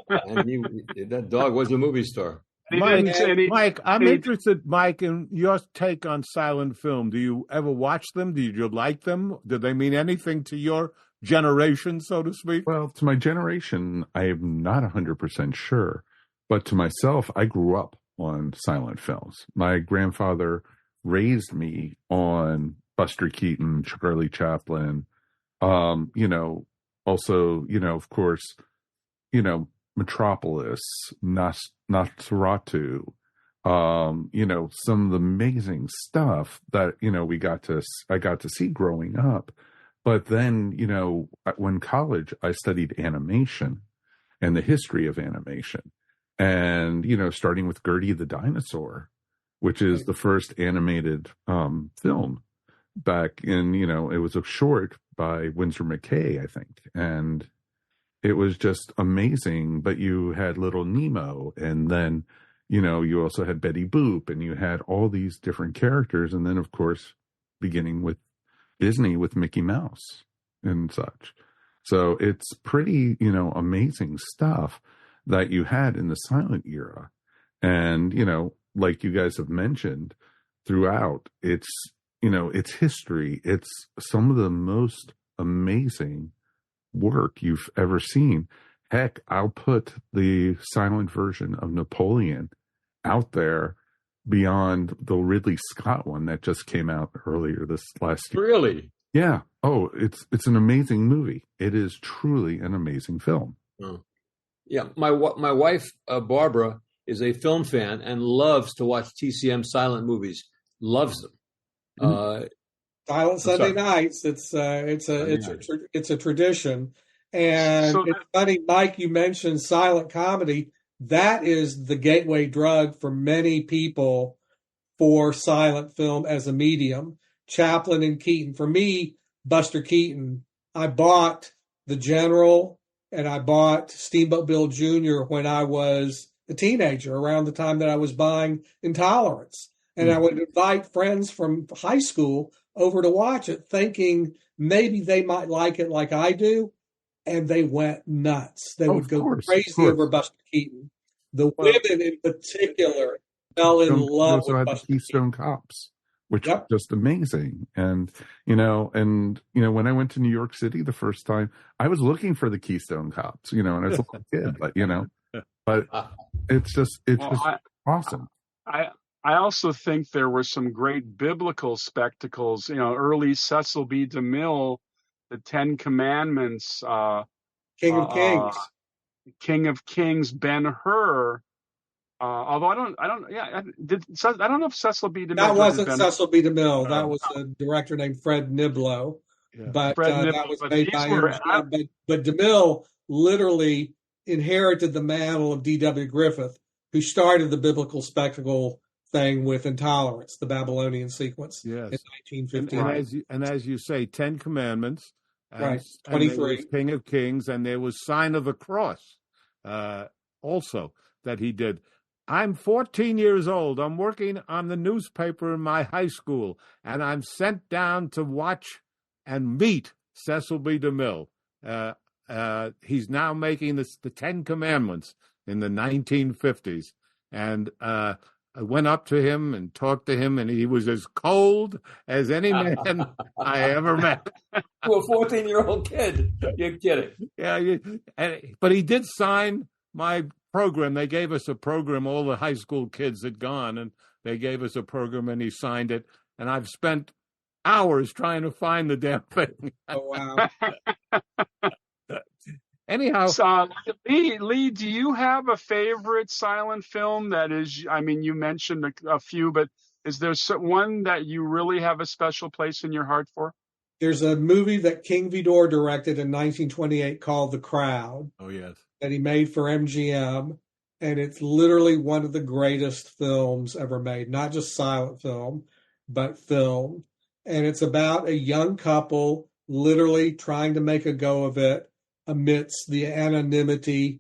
[SPEAKER 6] And that dog was a movie star.
[SPEAKER 5] Mike, I'm interested, Mike, in your take on silent film. Do you ever watch them? Did you like them? Did they mean anything to your generation, so to speak?
[SPEAKER 2] Well, to my generation, I am not 100% sure. But to myself, I grew up on silent films. My grandfather raised me on Buster Keaton, Charlie Chaplin, also, of course, Metropolis, Nosferatu, some of the amazing stuff that, I got to see growing up. But then, when college, I studied animation and the history of animation. And, starting with Gertie the Dinosaur, which is the first animated film back in, it was a short by Winsor McKay, I think. And it was just amazing. But you had Little Nemo, and then, you also had Betty Boop, and you had all these different characters. And then, of course, beginning with Disney with Mickey Mouse and such. So it's pretty, amazing stuff that you had in the silent era. And, like you guys have mentioned throughout, it's history. It's some of the most amazing work you've ever seen. Heck, I'll put the silent version of Napoleon out there beyond the Ridley Scott one that just came out earlier this last year.
[SPEAKER 6] Really?
[SPEAKER 2] Yeah. Oh, it's an amazing movie. It is truly an amazing film.
[SPEAKER 6] Oh. Yeah. My wife, Barbara, is a film fan and loves to watch TCM silent movies. Loves them.
[SPEAKER 4] Silent Sunday nights. It's a tradition. And it's funny, Mike, you mentioned silent comedy. That is the gateway drug for many people for silent film as a medium. Chaplin and Keaton. For me, Buster Keaton, I bought The General and I bought Steamboat Bill Jr. when I was a teenager, around the time that I was buying Intolerance. And I would invite friends from high school over to watch it, thinking maybe they might like it like I do. And they went nuts. They would go crazy over Buster Keaton. The women in particular fell in love with Buster
[SPEAKER 2] Keystone Cops, which is just amazing. And, when I went to New York City the first time, I was looking for the Keystone Cops, and I was a little kid, but it's just awesome.
[SPEAKER 3] I also think there were some great biblical spectacles, early Cecil B. DeMille, the Ten Commandments,
[SPEAKER 4] King of Kings,
[SPEAKER 3] King of Kings, Ben-Hur. Although I don't know if Cecil B. DeMille.
[SPEAKER 4] That wasn't Cecil B. DeMille. That was a director named Fred Niblo. Yeah. But that was made by him. But DeMille literally inherited the mantle of D.W. Griffith, who started the biblical spectacle thing with Intolerance, the Babylonian sequence in 1915.
[SPEAKER 5] And as you say, 10 Commandments.
[SPEAKER 4] Right, 23.
[SPEAKER 5] And King of Kings, and there was Sign of the Cross also that he did. I'm 14 years old. I'm working on the newspaper in my high school, and I'm sent down to watch and meet Cecil B. DeMille. He's now making the 10 Commandments in the 1950s. And I went up to him and talked to him, and he was as cold as any man I ever met.
[SPEAKER 6] To a 14-year-old kid. You're kidding.
[SPEAKER 5] Yeah, but he did sign my program. They gave us a program. All the high school kids had gone, and they gave us a program, and he signed it. And I've spent hours trying to find the damn thing.
[SPEAKER 4] Oh, wow.
[SPEAKER 5] Anyhow,
[SPEAKER 3] Lee, do you have a favorite silent film that is, you mentioned a few, but is there one that you really have a special place in your heart for?
[SPEAKER 4] There's a movie that King Vidor directed in 1928 called The Crowd.
[SPEAKER 5] Oh, yes.
[SPEAKER 4] That he made for MGM. And it's literally one of the greatest films ever made, not just silent film, but film. And it's about a young couple literally trying to make a go of it amidst the anonymity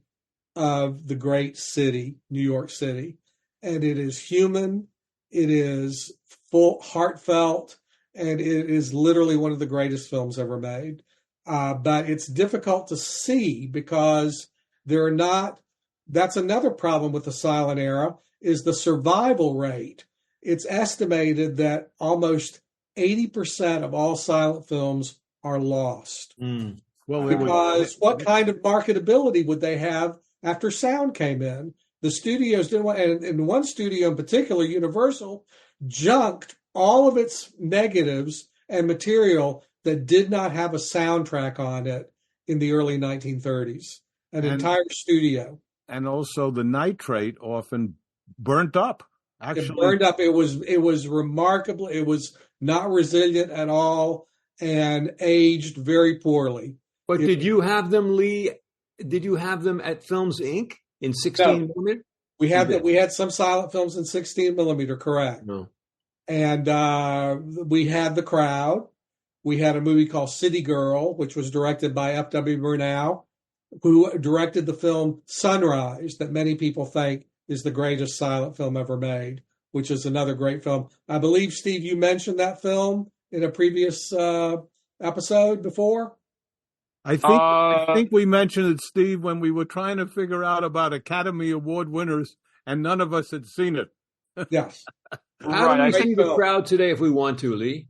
[SPEAKER 4] of the great city, New York City. And it is human, it is full, heartfelt, and it is literally one of the greatest films ever made. But it's difficult to see because that's another problem with the silent era, is the survival rate. It's estimated that almost 80% of all silent films are lost.
[SPEAKER 5] Well,
[SPEAKER 4] because what kind of marketability would they have after sound came in? The studios didn't want, and in one studio in particular, Universal, junked all of its negatives and material that did not have a soundtrack on it in the early 1930s. An entire studio.
[SPEAKER 5] And also the nitrate often burnt up Actually,
[SPEAKER 4] it burned up. It was remarkable. It was not resilient at all and aged very poorly.
[SPEAKER 6] But did you have them, Lee? Did you have them at Films Inc. in 16 millimeter?
[SPEAKER 4] We had some silent films in 16 millimeter, correct?
[SPEAKER 6] No.
[SPEAKER 4] And we had The Crowd. We had a movie called City Girl, which was directed by F.W. Murnau, who directed the film Sunrise, that many people think is the greatest silent film ever made, which is another great film. I believe, Steve, you mentioned that film in a previous episode before.
[SPEAKER 5] I think we mentioned it, Steve, when we were trying to figure out about Academy Award winners, and none of us had seen it.
[SPEAKER 4] Yes.
[SPEAKER 6] How do we see The Crowd today if we want to, Lee?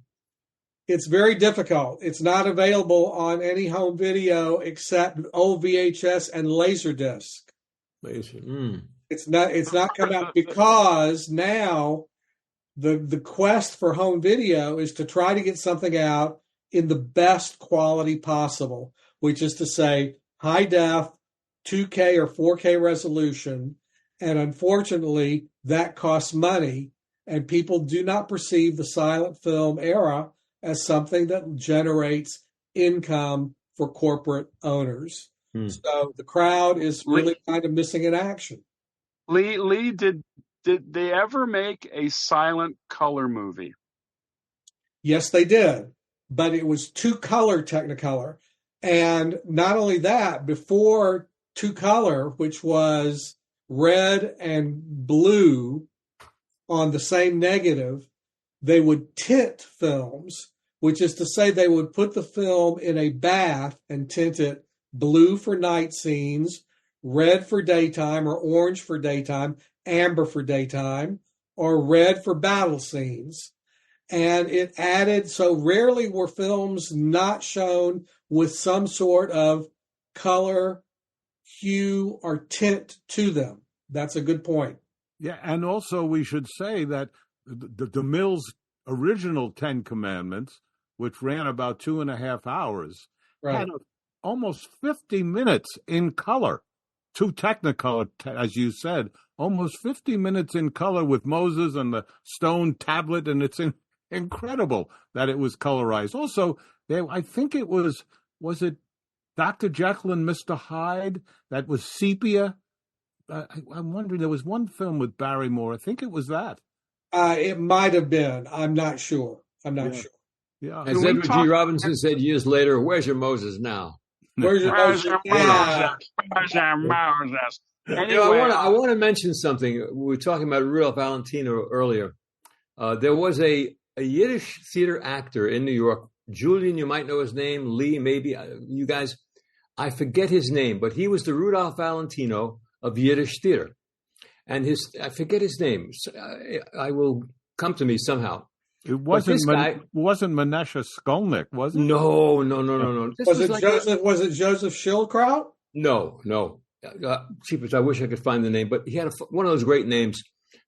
[SPEAKER 4] It's very difficult. It's not available on any home video except old VHS and Laserdisc. It's not come out because now the quest for home video is to try to get something out in the best quality possible, which is to say high def, 2K or 4K resolution. And unfortunately, that costs money, and people do not perceive the silent film era as something that generates income for corporate owners. So The Crowd is really kind of missing in action.
[SPEAKER 3] Lee, did they ever make a silent color movie?
[SPEAKER 4] Yes, they did, but it was 2-color Technicolor. And not only that, before 2-color, which was red and blue on the same negative, they would tint films, which is to say they would put the film in a bath and tint it blue for night scenes, red for daytime or orange for daytime, amber for daytime, or red for battle scenes. And it added, so rarely were films not shown with some sort of color, hue, or tint to them. That's a good point.
[SPEAKER 5] Yeah, and also we should say that the Mills' original 10 Commandments, which ran about 2.5 hours, had almost 50 minutes in color, to Technicolor, as you said, almost 50 minutes in color with Moses and the stone tablet, and it's incredible that it was colorized. Also, I think it was it Dr. Jekyll and Mr. Hyde that was sepia? I'm wondering, there was one film with Barrymore. I think it was that.
[SPEAKER 4] It might have been. I'm not sure. Sure.
[SPEAKER 5] Yeah.
[SPEAKER 6] As Edward G. Robinson said years later, "Where's your Moses now?"
[SPEAKER 4] Where's your Moses?
[SPEAKER 3] Anyway,
[SPEAKER 6] I want to mention something. We were talking about Rudolph Valentino earlier. There was a Yiddish theater actor in New York. Julian, you might know his name. Lee, maybe you guys. I forget his name, but he was the Rudolph Valentino of Yiddish theater. And I forget his name. I will come to me somehow.
[SPEAKER 5] It wasn't Manesha Skolnick, was it?
[SPEAKER 6] No.
[SPEAKER 4] Was it Joseph Schildkraut?
[SPEAKER 6] No. Cheapest, I wish I could find the name, but he had one of those great names.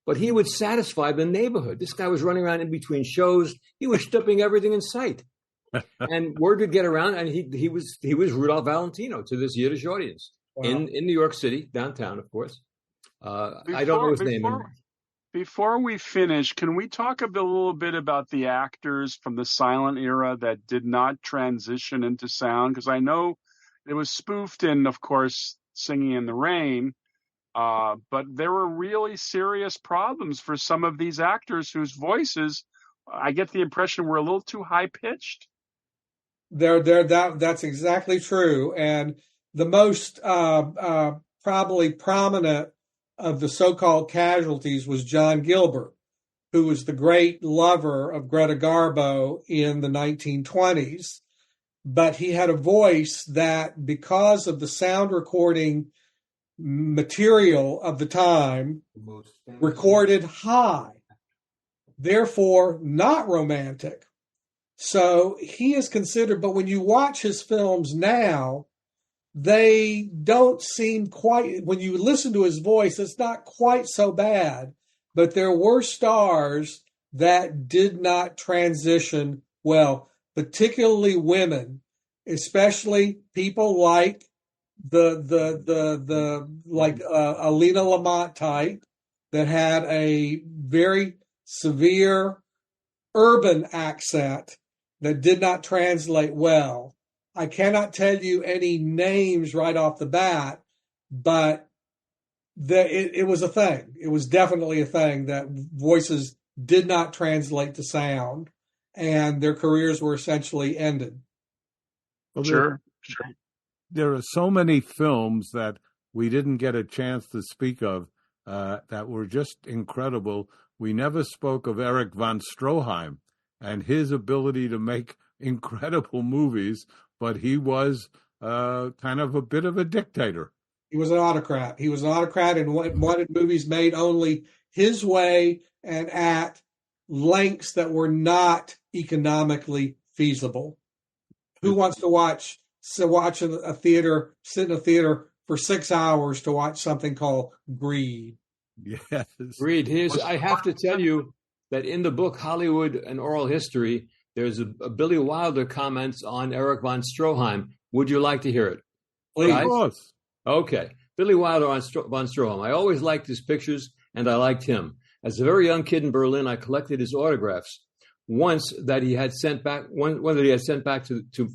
[SPEAKER 6] But he would satisfy the neighborhood. This guy was running around in between shows. He was stripping everything in sight. And word would get around, and he was Rudolph Valentino to this Yiddish audience in New York City, downtown, of course. I don't know his name.
[SPEAKER 3] Before we finish, can we talk a little bit about the actors from the silent era that did not transition into sound? Because I know it was spoofed in, of course, Singing in the Rain, but there were really serious problems for some of these actors whose voices, I get the impression, were a little too high-pitched.
[SPEAKER 4] That's exactly true. And the most probably prominent of the so-called casualties was John Gilbert, who was the great lover of Greta Garbo in the 1920s. But he had a voice that, because of the sound recording material of the time, recorded high, therefore not romantic. So he is considered, but when you watch his films now, they don't seem quite, when you listen to his voice, it's not quite so bad, but there were stars that did not transition well, particularly women, especially people like Alina Lamont type, that had a very severe urban accent that did not translate well. I cannot tell you any names right off the bat, but it was a thing. It was definitely a thing that voices did not translate to sound, and their careers were essentially ended.
[SPEAKER 5] Well,
[SPEAKER 3] Sure.
[SPEAKER 5] There are so many films that we didn't get a chance to speak of that were just incredible. We never spoke of Erich von Stroheim and his ability to make incredible movies, but he was kind of a bit of a dictator.
[SPEAKER 4] He was an autocrat. He was an autocrat and wanted movies made only his way and at lengths that were not economically feasible. Who wants to watch a theater, sit in a theater for 6 hours to watch something called Greed?
[SPEAKER 5] Yes.
[SPEAKER 6] Greed. I have to tell you that in the book Hollywood and Oral History, there's a Billy Wilder comments on Erich von Stroheim. Would you like to hear it?
[SPEAKER 4] Please.
[SPEAKER 5] Of course.
[SPEAKER 6] Okay. Billy Wilder on von Stroheim. I always liked his pictures, and I liked him. As a very young kid in Berlin, I collected his autographs. Once that he had sent back, one that he had sent back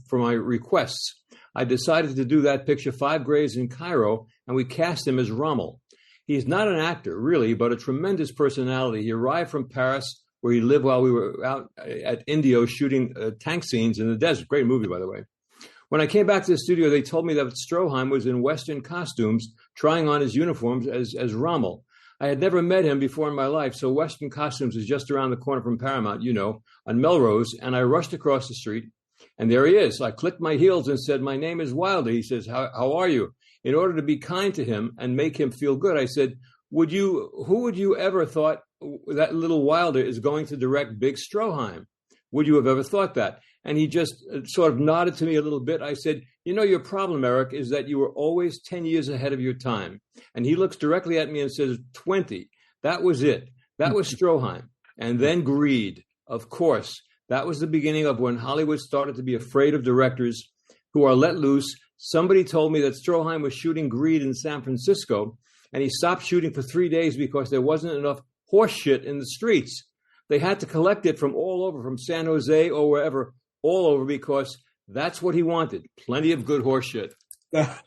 [SPEAKER 6] for my requests, I decided to do that picture 5 graves in Cairo, and we cast him as Rommel. He's not an actor, really, but a tremendous personality. He arrived from Paris, where he lived while we were out at Indio shooting tank scenes in the desert. Great movie, by the way. When I came back to the studio, they told me that Stroheim was in Western costumes, trying on his uniforms as Rommel. I had never met him before in my life, so Western Costumes is just around the corner from Paramount, on Melrose, and I rushed across the street, and there he is. I clicked my heels and said, "My name is Wilder." He says, how are you? In order to be kind to him and make him feel good, I said, who would you ever thought that little Wilder is going to direct Big Stroheim? Would you have ever thought that? And he just sort of nodded to me a little bit. I said, your problem, Eric, is that you were always 10 years ahead of your time. And he looks directly at me and says, 20. That was it. That was Stroheim. And then Greed, of course. That was the beginning of when Hollywood started to be afraid of directors who are let loose. Somebody told me that Stroheim was shooting Greed in San Francisco, and he stopped shooting for 3 days because there wasn't enough horse shit in the streets. They had to collect it from all over, from San Jose or wherever, all over, because that's what he wanted. Plenty of good horse shit.
[SPEAKER 3] Well,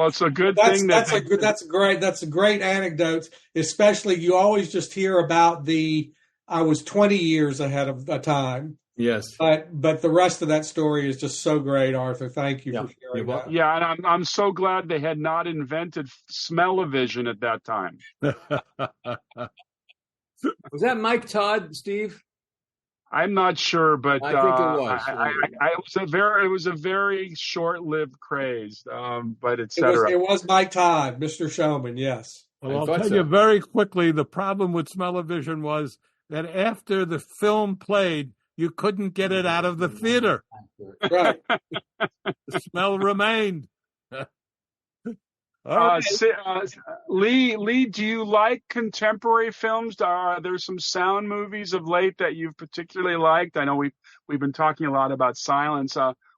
[SPEAKER 3] it's a good thing.
[SPEAKER 4] That's a great anecdote. Especially, you always just hear about I was 20 years ahead of the time.
[SPEAKER 6] Yes.
[SPEAKER 4] But the rest of that story is just so great, Arthur. Thank you for sharing that.
[SPEAKER 3] Yeah, and I'm so glad they had not invented smell-o-vision at that time.
[SPEAKER 6] Was that Mike Todd, Steve?
[SPEAKER 3] I'm not sure, but
[SPEAKER 6] I think it was.
[SPEAKER 3] It was a very short-lived craze, but et cetera.
[SPEAKER 4] It was Mike Todd, Mr. Showman, yes.
[SPEAKER 5] Well, I'll tell you very quickly, the problem with smell-o-vision was that after the film played, you couldn't get it out of the theater.
[SPEAKER 4] Right.
[SPEAKER 5] The smell remained.
[SPEAKER 3] Lee, do you like contemporary films? Are there some sound movies of late that you've particularly liked? I know we've been talking a lot about silence.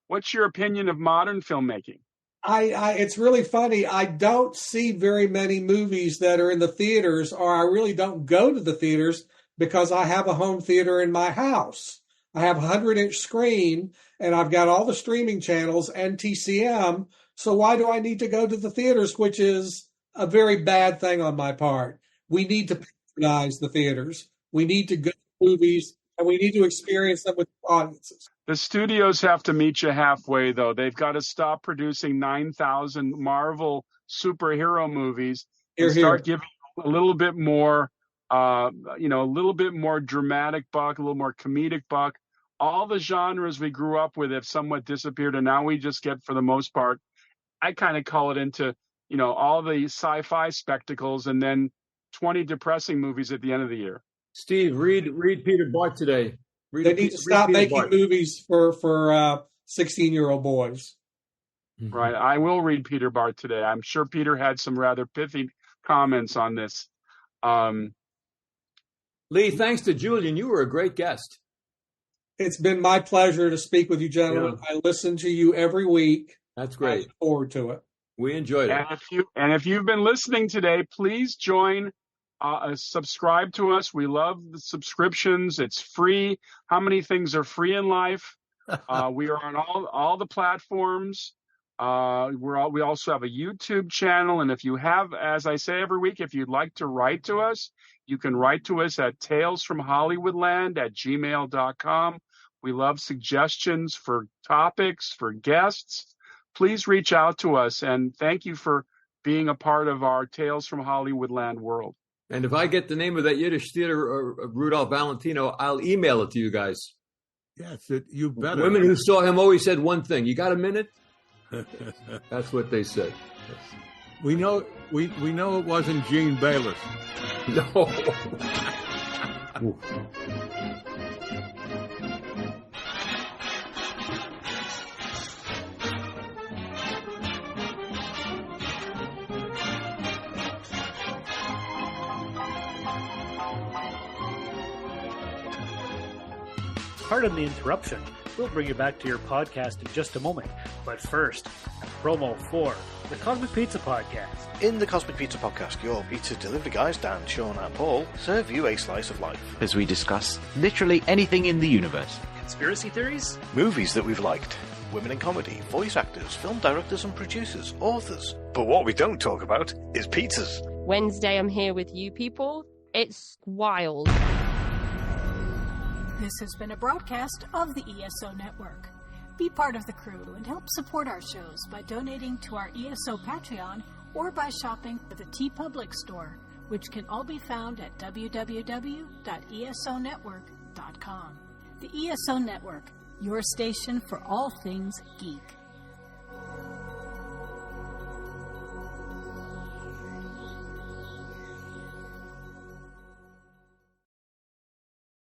[SPEAKER 3] What's your opinion of modern filmmaking?
[SPEAKER 4] It's really funny. I don't see very many movies that are in the theaters, or I really don't go to the theaters because I have a home theater in my house. I have a 100-inch screen, and I've got all the streaming channels and TCM. So why do I need to go to the theaters, which is a very bad thing on my part? We need to patronize the theaters. We need to go to movies, and we need to experience them with audiences.
[SPEAKER 3] The studios have to meet you halfway, though. They've got to stop producing 9,000 Marvel superhero movies and start giving a little bit more, a little bit more dramatic buck, a little more comedic buck. All the genres we grew up with have somewhat disappeared, and now we just get, for the most part, I kind of call it into, all the sci-fi spectacles and then 20 depressing movies at the end of the year.
[SPEAKER 6] Steve, read Peter Bart today.
[SPEAKER 4] They need to stop making movies for 16-year-old boys.
[SPEAKER 3] Right. I will read Peter Bart today. I'm sure Peter had some rather pithy comments on this.
[SPEAKER 6] Lee, thanks to Julian, you were a great guest.
[SPEAKER 4] It's been my pleasure to speak with you, gentlemen. Yeah. I listen to you every week.
[SPEAKER 6] That's great.
[SPEAKER 4] I look forward to it.
[SPEAKER 6] We enjoyed it.
[SPEAKER 3] And if you've been listening today, please join subscribe to us. We love the subscriptions. It's free. How many things are free in life? We are on all the platforms. We also have a YouTube channel. And if you have, as I say every week, if you'd like to write to us, you can write to us at talesfromhollywoodland@gmail.com. We love suggestions for topics, for guests. Please reach out to us. And thank you for being a part of our Tales from Hollywoodland world.
[SPEAKER 6] And if I get the name of that Yiddish theater, Rudolph Valentino, I'll email it to you guys.
[SPEAKER 5] Yes, you better.
[SPEAKER 6] Women who saw him always said one thing. You got a minute? That's what they said.
[SPEAKER 5] We know it wasn't Gene Bayless.
[SPEAKER 6] No.
[SPEAKER 7] Pardon the interruption. We'll bring you back to your podcast in just a moment. But first, a promo for the Cosmic Pizza Podcast.
[SPEAKER 8] In the Cosmic Pizza Podcast, your pizza delivery guys, Dan, Sean, and Paul, serve you a slice of life.
[SPEAKER 9] As we discuss literally anything in the universe.
[SPEAKER 7] Conspiracy theories?
[SPEAKER 8] Movies that we've liked. Women in comedy, voice actors, film directors and producers, authors. But what we don't talk about is pizzas.
[SPEAKER 10] Wednesday, I'm here with you people. It's wild.
[SPEAKER 1] This has been a broadcast of the ESO Network. Be part of the crew and help support our shows by donating to our ESO Patreon or by shopping at the TeePublic store, which can all be found at www.esonetwork.com. The ESO Network, your station for all things geek.